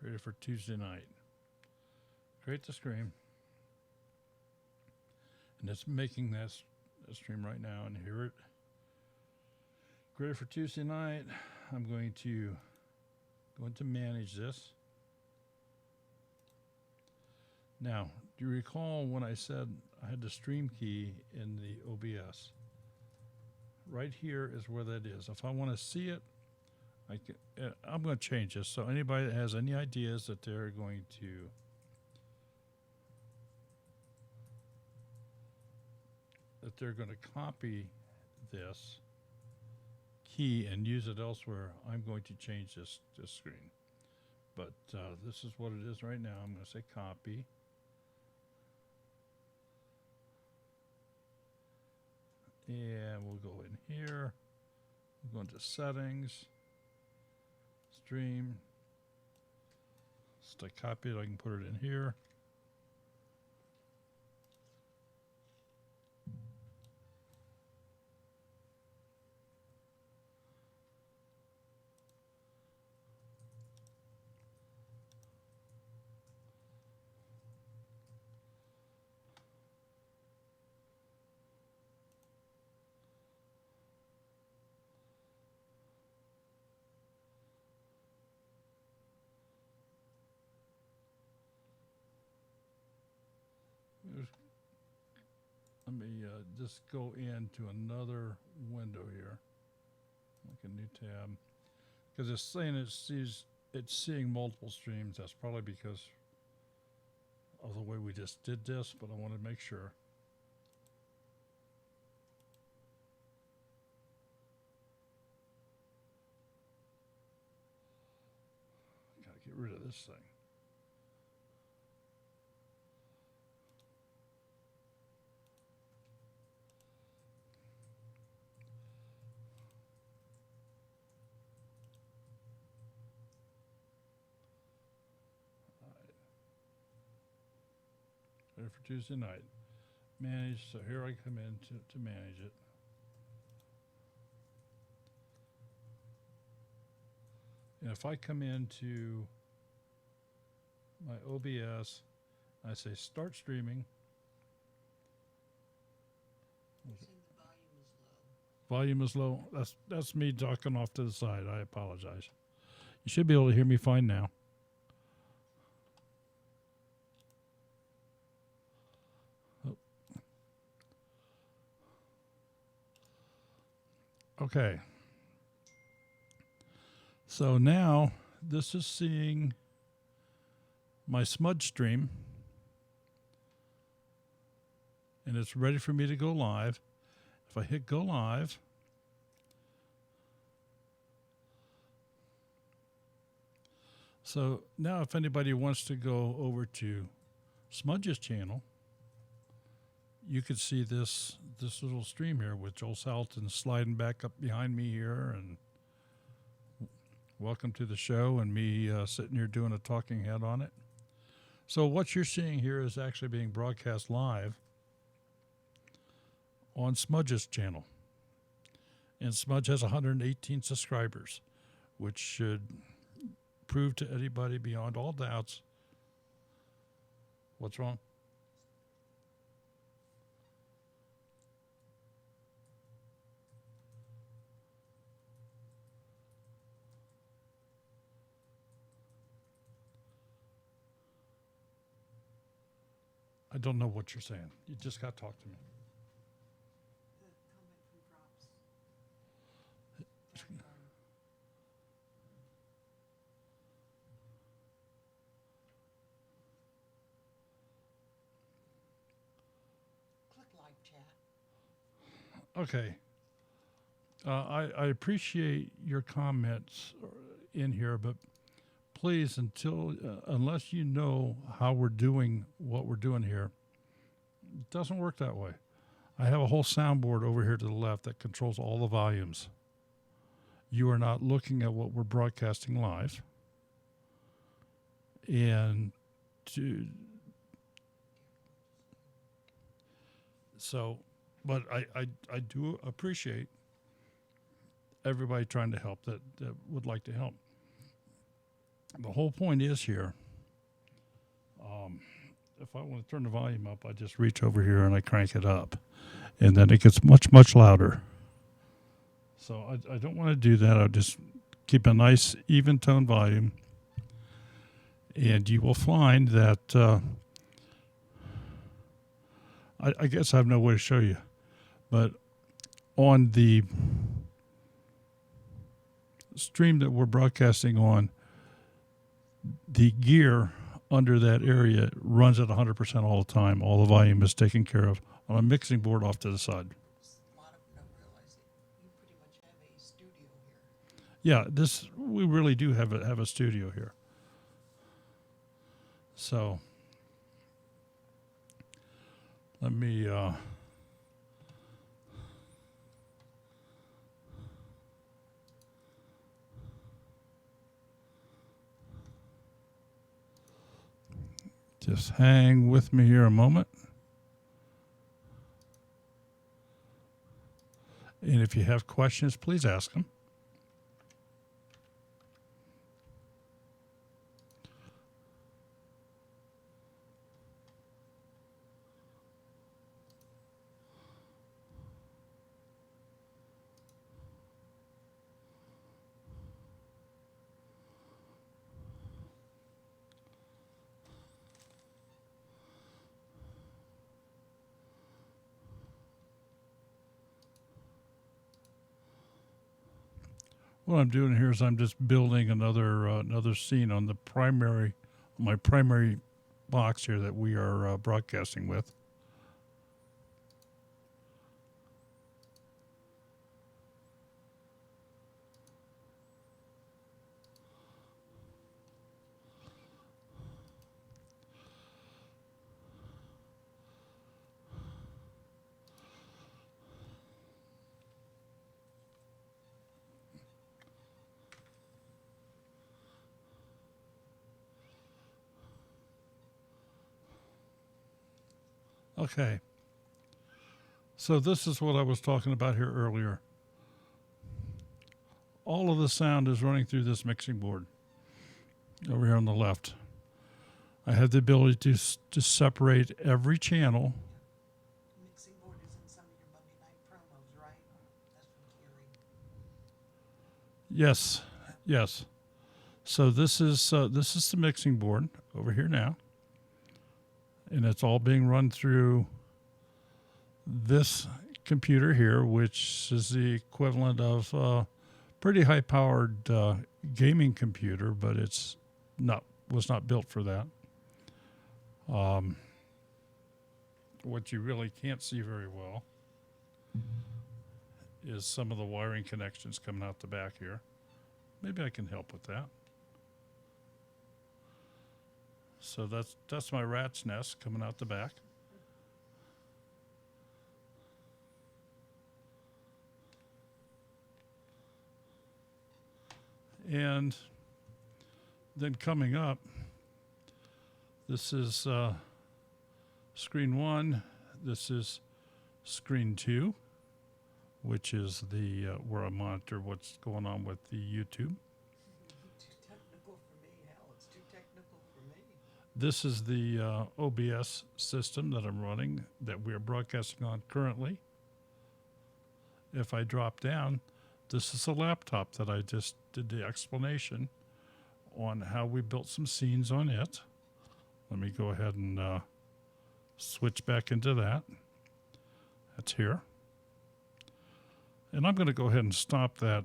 Create it for Tuesday night. Create the stream. And it's making this stream right now, and hear it. Create it for Tuesday night. I'm going to go into manage this. Now, do you recall when I said I had the stream key in the OBS? Right here is where that is. If I want to see it, I'm going to change this. So anybody that has any ideas that they're going to that they're going to copy this key and use it elsewhere, I'm going to change this screen. But this is what it is right now. I'm going to say copy. And we'll go in here. We'll go into settings, stream. So I copy it, I can put it in here. Let me just go into another window here, like a new tab, because it's saying it's seeing multiple streams. That's probably because of the way we just did this, but I want to make sure. Gotta get rid of this thing. Ready for Tuesday night. Manage, so here I come in to manage it. And if I come into my OBS, I say start streaming. Volume is low. That's me ducking off to the side. I apologize. You should be able to hear me fine now. Okay. So now this is seeing my smudge stream, and it's ready for me to go live. If I hit go live, so now if anybody wants to go over to Smudge's channel, you could see this little stream here with Joel Salton sliding back up behind me here, and welcome to the show, and me sitting here doing a talking head on it. So what you're seeing here is actually being broadcast live on Smudge's channel. And Smudge has 118 subscribers, which should prove to anybody beyond all doubts. What's wrong? I don't know what you're saying. You just got to talk to me. The comment from Drops. Click live chat. Okay. I appreciate your comments in here, but please, unless you know how we're doing what we're doing here, it doesn't work that way. I have a whole soundboard over here to the left that controls all the volumes. You are not looking at what we're broadcasting live. And but I do appreciate everybody trying to help that would like to help. The whole point is here, if I want to turn the volume up, I just reach over here and I crank it up. And then it gets much, much louder. So I don't want to do that. I'll just keep a nice, even tone volume. And you will find that, I guess I have no way to show you. But on the stream that we're broadcasting on, the gear under that area runs at 100% all the time. All the volume is taken care of. on a mixing board off to the side. A lot of them don't realize that you pretty much have a studio here. Yeah, we really do have a studio here. So let me just hang with me here a moment. And if you have questions, please ask them. What I'm doing here is I'm just building another scene on my primary box here that we are broadcasting with. Okay. So this is what I was talking about here earlier. All of the sound is running through this mixing board over here on the left. I have the ability to separate every channel. Mixing board is in some of your Monday night promos, right? That's from Kerry. Yes, yes. So this is the mixing board over here now, and it's all being run through this computer here, which is the equivalent of a pretty high-powered gaming computer, but was not built for that. What you really can't see very well is some of the wiring connections coming out the back here. Maybe I can help with that. So that's my rat's nest coming out the back. And then coming up, this is screen 1. This is screen 2, which is the where I monitor what's going on with the YouTube. Too technical for me, Hal. It's too technical for me. This is the OBS system that I'm running that we are broadcasting on currently. If I drop down, this is a laptop that I just did the explanation on how we built some scenes on it. Let me go ahead and switch back into that. That's here. And I'm going to go ahead and stop that.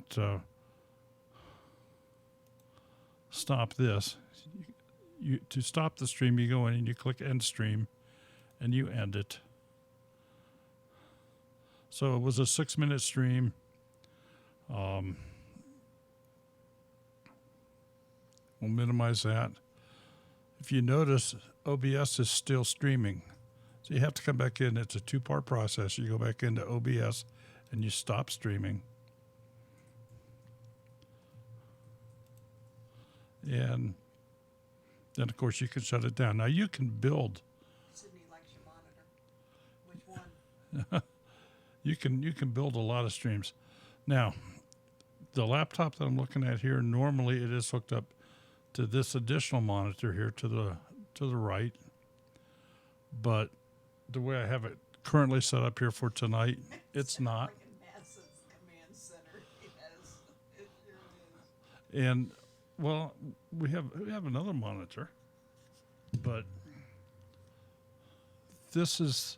Stop this. To stop the stream, you go in and you click End Stream, and you end it. So it was a 6-minute stream. We'll minimize that. If you notice, OBS is still streaming. So you have to come back in. It's a 2-part process. You go back into OBS and you stop streaming. And then, of course, you can shut it down. Now, you can build. Sydney likes your monitor. Which one? You can build a lot of streams. Now, the laptop that I'm looking at here, normally it is hooked up to this additional monitor here to the right. But the way I have it currently set up here for tonight, it's not. Like a NASA's command center. Yes, it sure is. And well, we have another monitor, but this is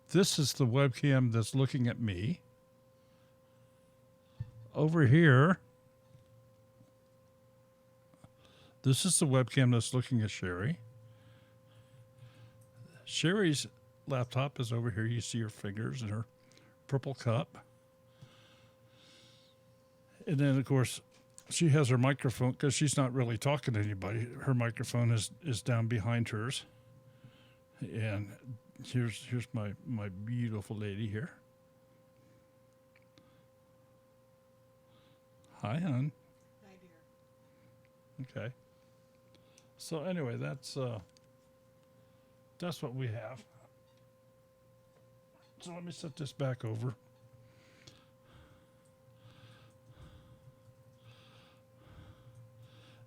the webcam that's looking at me. Over here, this is the webcam that's looking at Sherry. Sherry's laptop is over here. You see her fingers and her purple cup. And then, of course, she has her microphone because she's not really talking to anybody. Her microphone is down behind hers. And here's my beautiful lady here. Hi, hon. Hi, dear. Okay. So anyway, that's what we have. So let me set this back over.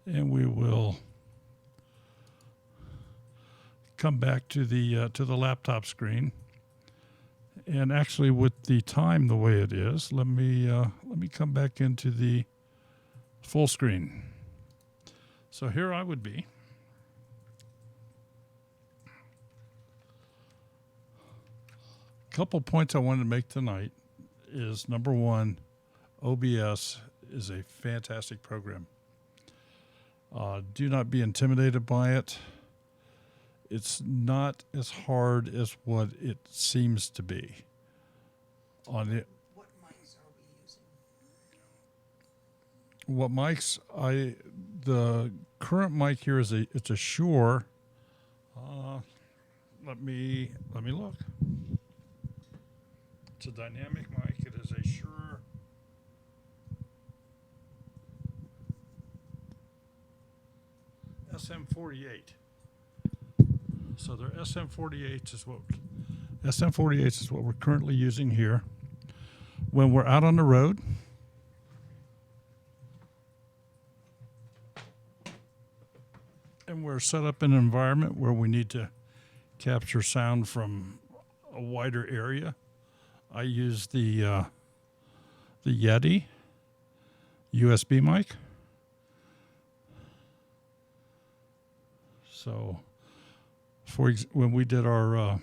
And we will come back to the laptop screen. And actually, with the time the way it is, let me come back into the full screen. So here I would be. Couple points I wanted to make tonight is, number one, OBS is a fantastic program. Do not be intimidated by it. It's not as hard as what it seems to be. What mics are we using? What mics? The current mic here is it's a Shure. Let me look. It's a dynamic mic. It is a Shure. SM48. So their SM48 is what we're currently using here. When we're out on the road, and we're set up in an environment where we need to capture sound from a wider area, I use the Yeti USB mic. So, when we did our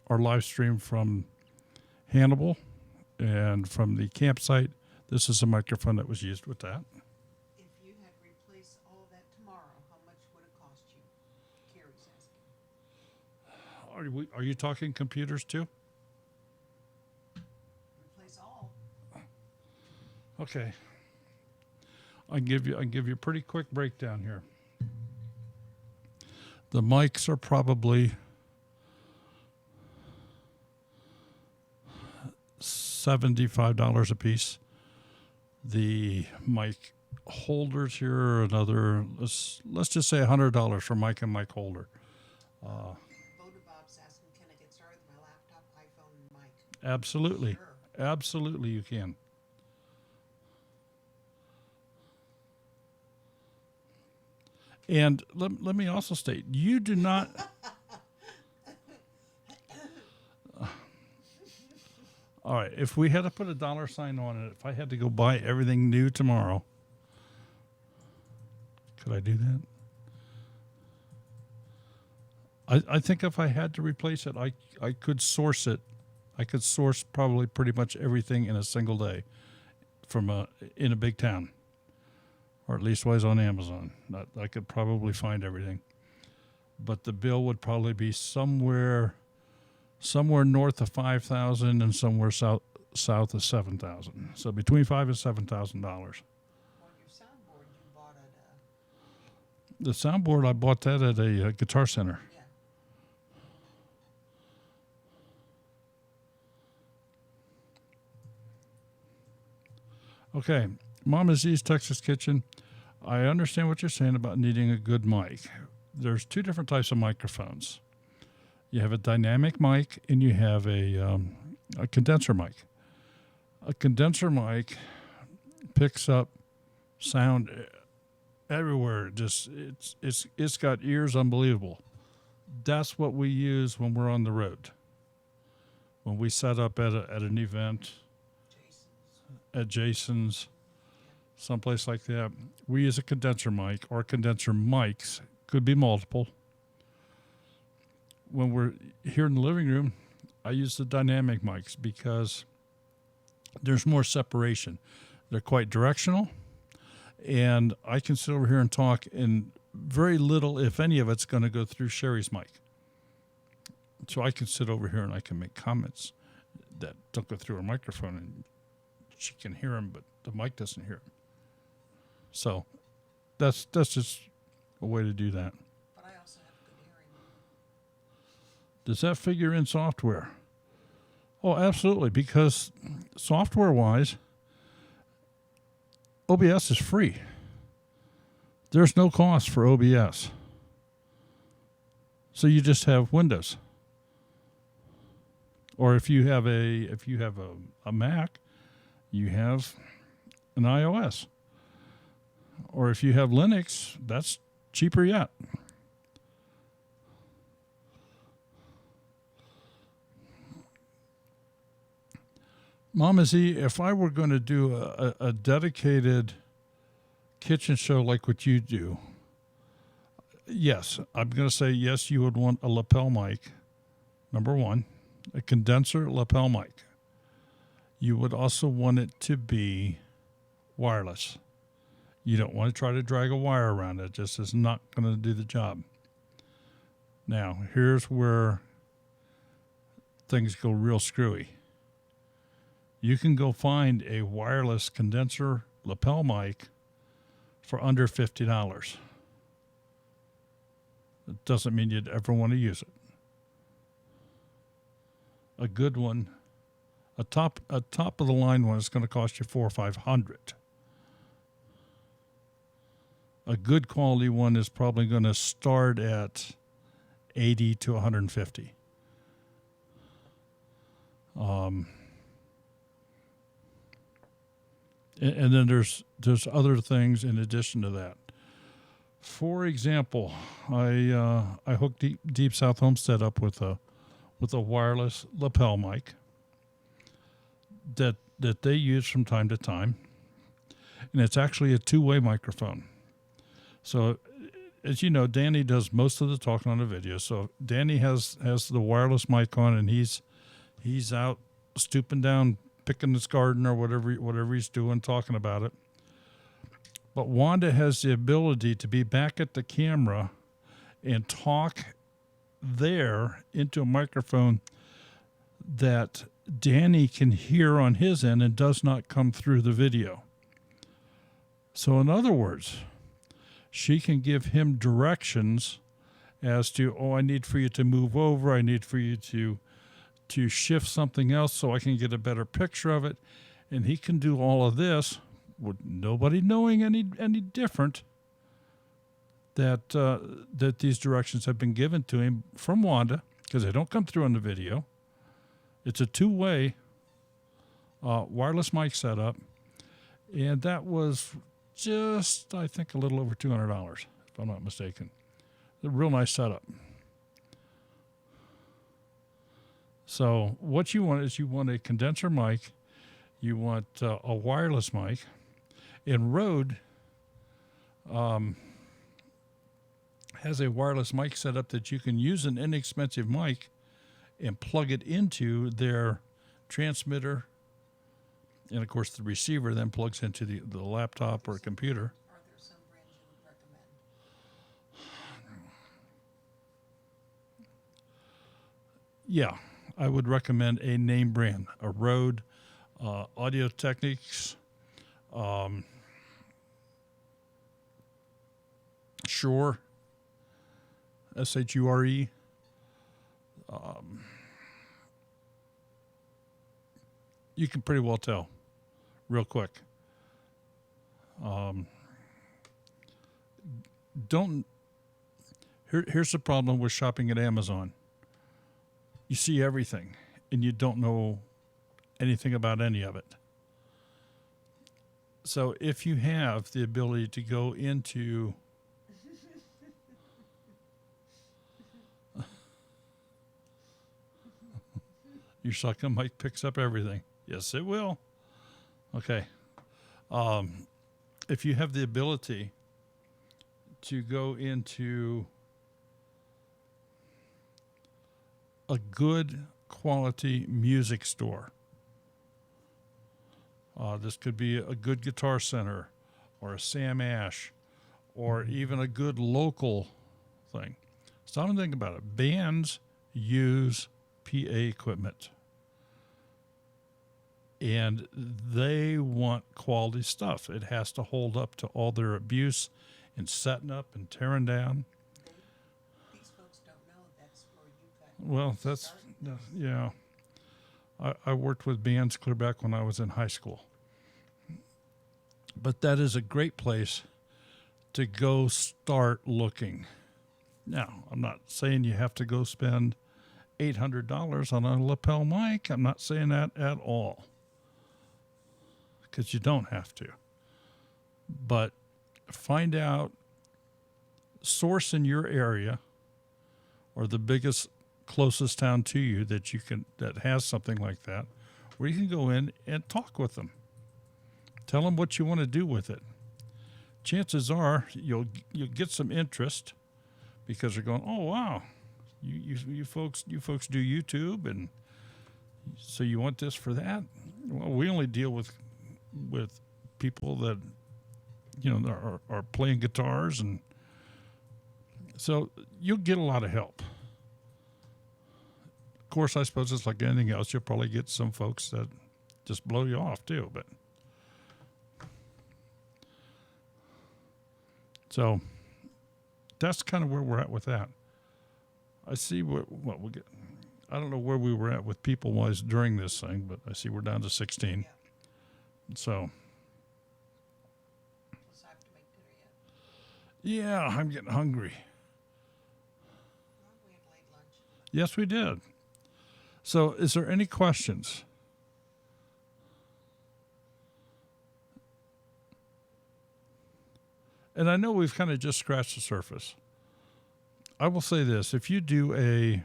live stream from Hannibal and from the campsite, this is a microphone that was used with that. If you had replaced all of that tomorrow, how much would it cost you? Carrie's asking. Are you talking computers too? Replace all. Okay. I can give you a pretty quick breakdown here. The mics are probably $75 a piece. The mic holders here are another, let's just say $100 for mic and mic holder. Bob's asking, can I get started with my laptop, iPhone, and mic? Absolutely. Sure. Absolutely you can. And let me also state, you do not... All right, if we had to put a dollar sign on it, if I had to go buy everything new tomorrow, could I do that? I think if I had to replace it, I could source it. I could source probably pretty much everything in a single day in a big town. Or at least was on Amazon. I could probably find everything. But the bill would probably be somewhere north of $5,000 and somewhere south of $7,000. So between $5,000 and $7,000. On your soundboard, you bought at The soundboard, I bought that at a Guitar Center. Yeah. Okay. Mama Z's Texas Kitchen. I understand what you're saying about needing a good mic. There's two different types of microphones. You have a dynamic mic and you have a condenser mic. A condenser mic picks up sound everywhere. It's got ears unbelievable. That's what we use when we're on the road. When we set up at an event, at Jason's, someplace like that, we use a condenser mic, or condenser mics, could be multiple. When we're here in the living room, I use the dynamic mics because there's more separation. They're quite directional, and I can sit over here and talk, and very little, if any of it's going to go through Sherry's mic. So I can sit over here and I can make comments that don't go through a microphone, and she can hear them, but the mic doesn't hear them. So that's just a way to do that. But I also have good hearing. Does that figure in software? Oh, absolutely, because software-wise, OBS is free. There's no cost for OBS. So you just have Windows. Or if you have a Mac, you have an iOS. Or if you have Linux, that's cheaper yet. Mama Z, if I were going to do a dedicated kitchen show like what you do, yes, I'm going to say yes, you would want a lapel mic, number one, a condenser lapel mic. You would also want it to be wireless. You don't want to try to drag a wire around it. It just is not going to do the job. Now, here's where things go real screwy. You can go find a wireless condenser lapel mic for under $50. It doesn't mean you'd ever want to use it. A good one, a top of the line one is going to cost you $400 or $500. A good quality one is probably going to start at $80 to $150. And then there's other things in addition to that. For example, I hooked Deep South Homestead up with a wireless lapel mic that they use from time to time, and it's actually a two-way microphone. So, as you know, Danny does most of the talking on the video. So Danny has the wireless mic on, and he's out stooping down, picking his garden or whatever he's doing, talking about it. But Wanda has the ability to be back at the camera and talk there into a microphone that Danny can hear on his end and does not come through the video. So in other words, she can give him directions as to, I need for you to move over, I need for you to shift something else so I can get a better picture of it. And he can do all of this with nobody knowing any different that these directions have been given to him from Wanda, because they don't come through on the video. It's a two-way wireless mic setup, and that was just, I think, a little over $200, if I'm not mistaken. A real nice setup. So what you want is you want a condenser mic, you want a wireless mic, and Rode has a wireless mic setup that you can use an inexpensive mic and plug it into their transmitter, and of course the receiver then plugs into the laptop or computer. Are there some brands you would recommend? Yeah, I would recommend a name brand, a Rode, Audio Techniques, Shure, SHURE. You can pretty well tell real quick. Here's the problem with shopping at Amazon. You see everything, and you don't know anything about any of it. So if you have the ability to go into your shotgun mic picks up everything. Yes, it will. Okay. If you have the ability to go into a good quality music store, this could be a good Guitar Center or a Sam Ash or even a good local thing. Stop and think about it. Bands use PA equipment. And they want quality stuff. It has to hold up to all their abuse and setting up and tearing down. These folks don't know that's where you got. Well, that's, yeah. I worked with bands clear back when I was in high school. But that is a great place to go start looking. Now, I'm not saying you have to go spend $800 on a lapel mic. I'm not saying that at all, because you don't have to. But find out, source in your area or the biggest closest town to you that you can, that has something like that, where you can go in and talk with them. Tell them what you want to do with it. Chances are you'll get some interest, because they're going, oh wow, you folks do YouTube, and so you want this for that? Well, we only deal with people that, you know, are playing guitars, and so you'll get a lot of help. Of course, I suppose it's like anything else. You'll probably get some folks that just blow you off too, but so that's kind of where we're at with that. I see what we get. I don't know where we were at with people wise during this thing, but I see we're down to 16. Yeah. So Plus I have to make dinner yet. yeah, I'm getting hungry. Well, we had late lunch. Yes, we did. So is there any questions? And I know we've kind of just scratched the surface. I will say this, if you do a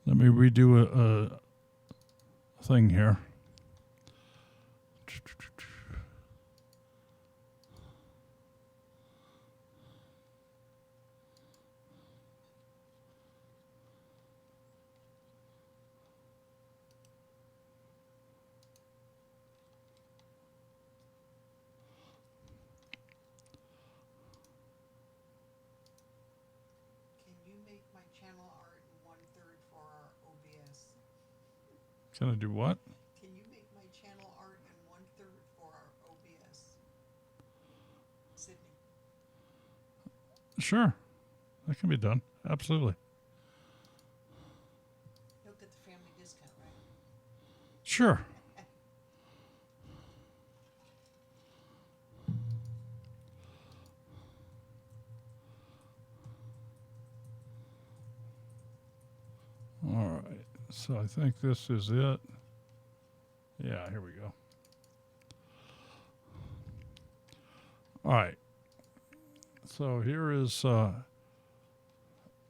let me redo a thing here. Can you make my channel art in 1/3 for our OBS? Can I do what? Can you make my channel art in 1/3 for our OBS? Sydney. Sure. That can be done. Absolutely. You'll get the family discount, right? Sure. All right. So I think this is it. Yeah, here we go. All right. So here is one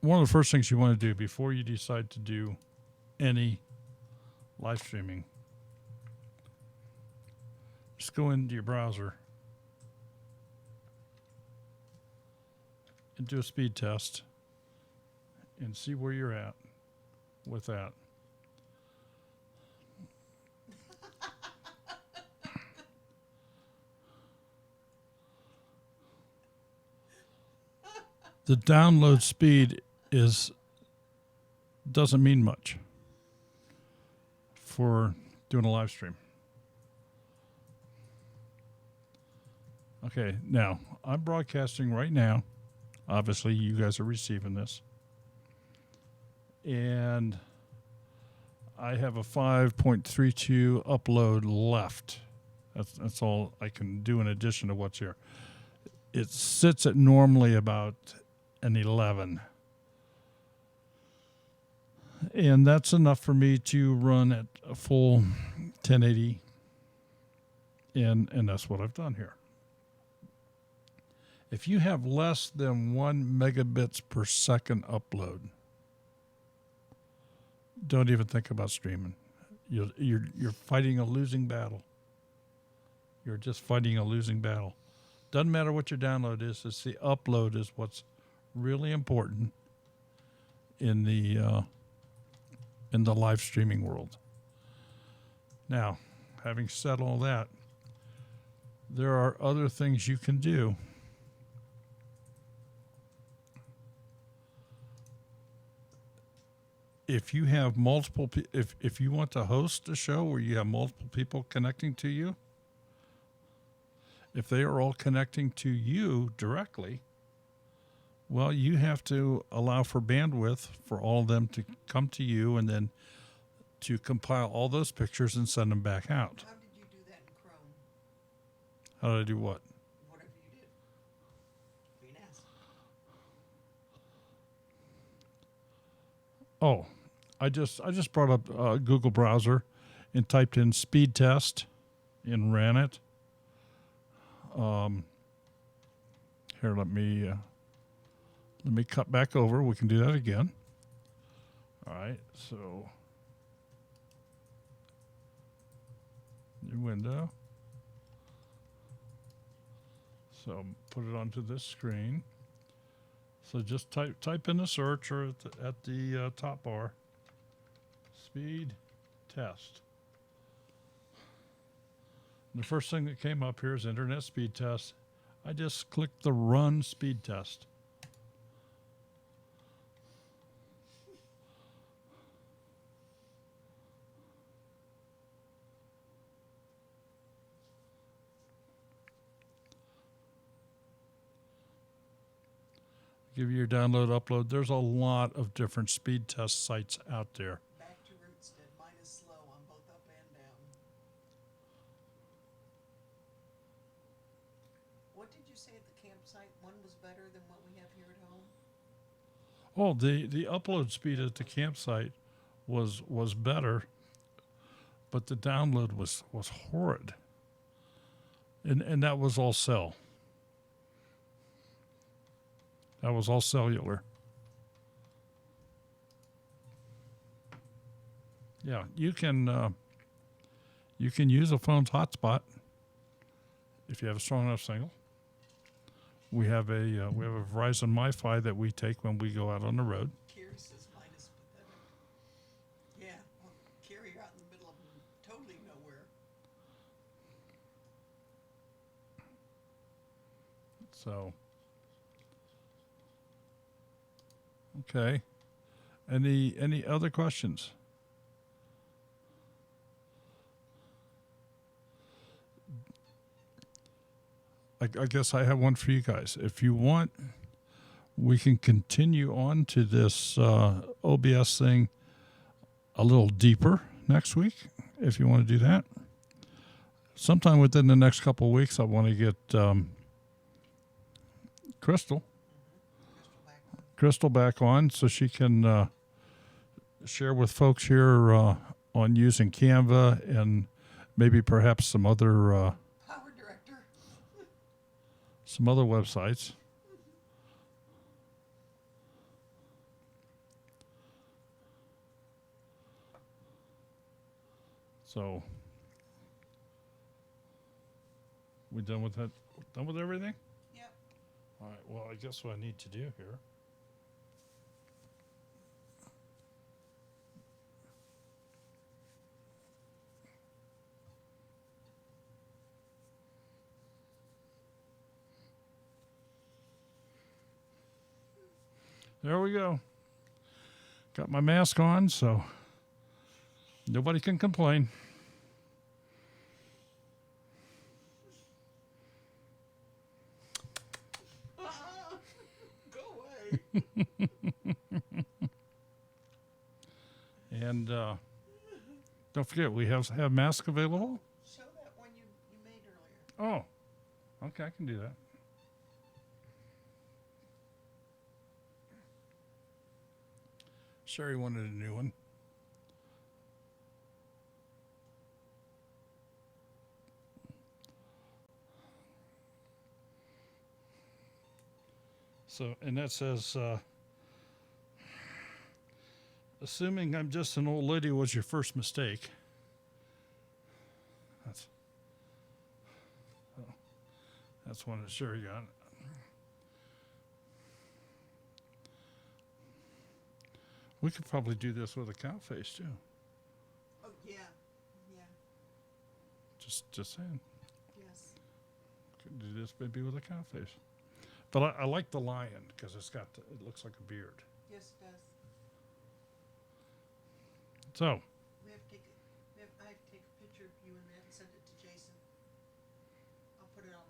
of the first things you want to do before you decide to do any live streaming. Just go into your browser and do a speed test and see where you're at with that. The download speed doesn't mean much for doing a live stream. Okay, now I'm broadcasting right now. Obviously, you guys are receiving this. And I have a 5.32 upload left. That's all I can do in addition to what's here. It sits at normally about an 11. And that's enough for me to run at a full 1080. And that's what I've done here. If you have less than 1 megabits per second upload, don't even think about streaming. You're fighting a losing battle. You're just fighting a losing battle. Doesn't matter what your download is. It's the upload is what's really important. in the live streaming world. Now, having said all that, there are other things you can do. If you have multiple, if you want to host a show where you have multiple people connecting to you, if they are all connecting to you directly, well, you have to allow for bandwidth for all of them to come to you and then to compile all those pictures and send them back out. How did you do that in Chrome? How did I do what? Whatever you did. Being asked. Oh, I just brought up Google browser and typed in speed test and ran it. Here, let me cut back over. We can do that again. All right, so new window. So put it onto this screen. So just type in the search or at the top bar, speed test. And the first thing that came up here is internet speed test. I just clicked the run speed test. Give you your download, upload. There's a lot of different speed test sites out there. Back to roots did. Mine is slow on both up and down. What did you say at the campsite? One was better than what we have here at home? Oh, the upload speed at the campsite was better, but the download was horrid. And that was all cell. That was all cellular. Yeah, you can use a phone's hotspot if you have a strong enough signal. We have a Verizon MiFi that we take when we go out on the road. Carrie says mine is pathetic. Yeah, well, Carrie, you're out in the middle of totally nowhere. So, okay. Any other questions? I guess I have one for you guys. If you want, we can continue on to this OBS thing a little deeper next week, if you want to do that. Sometime within the next couple of weeks, I want to get Crystal back on so she can share with folks here on using Canva and maybe perhaps some other Power director. some other websites. So, we done with that? Done with everything? Yep. All right. Well, I guess what I need to do here. There we go. Got my mask on, so nobody can complain. Go away. And don't forget, we have masks available. Show that one you made earlier. Oh, okay, I can do that. Sherry wanted a new one. So, and that says, assuming I'm just an old lady was your first mistake. That's one that Sherry got. We could probably do this with a cow face too. Oh, yeah, yeah, Just saying. yes. Could do this maybe with a cow face. But I like the lion because it looks like a beard. Yes, it does. So, I have to take a picture of you and that and send it to Jason. I'll put it on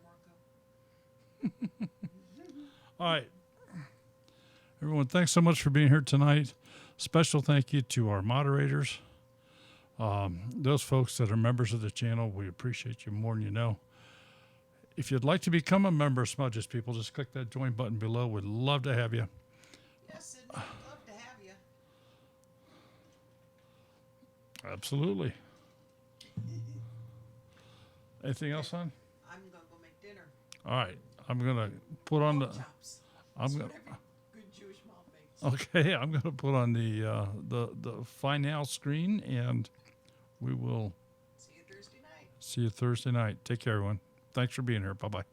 Marco. all right. Everyone, thanks so much for being here tonight. Special thank you to our moderators. Those folks that are members of the channel, we appreciate you more than you know. If you'd like to become a member of Smudges People, just click that join button below. We'd love to have you. Yes, Sydney, I'd love to have you. Absolutely. Anything else on? I'm gonna go make dinner. All right. I'm going to put on the... Chops. I'm That's gonna, what every good Jewish mom makes. okay, I'm going to put on the final screen, and we will See you Thursday night. see you Thursday night. Take care, everyone. Thanks for being here. Bye-bye.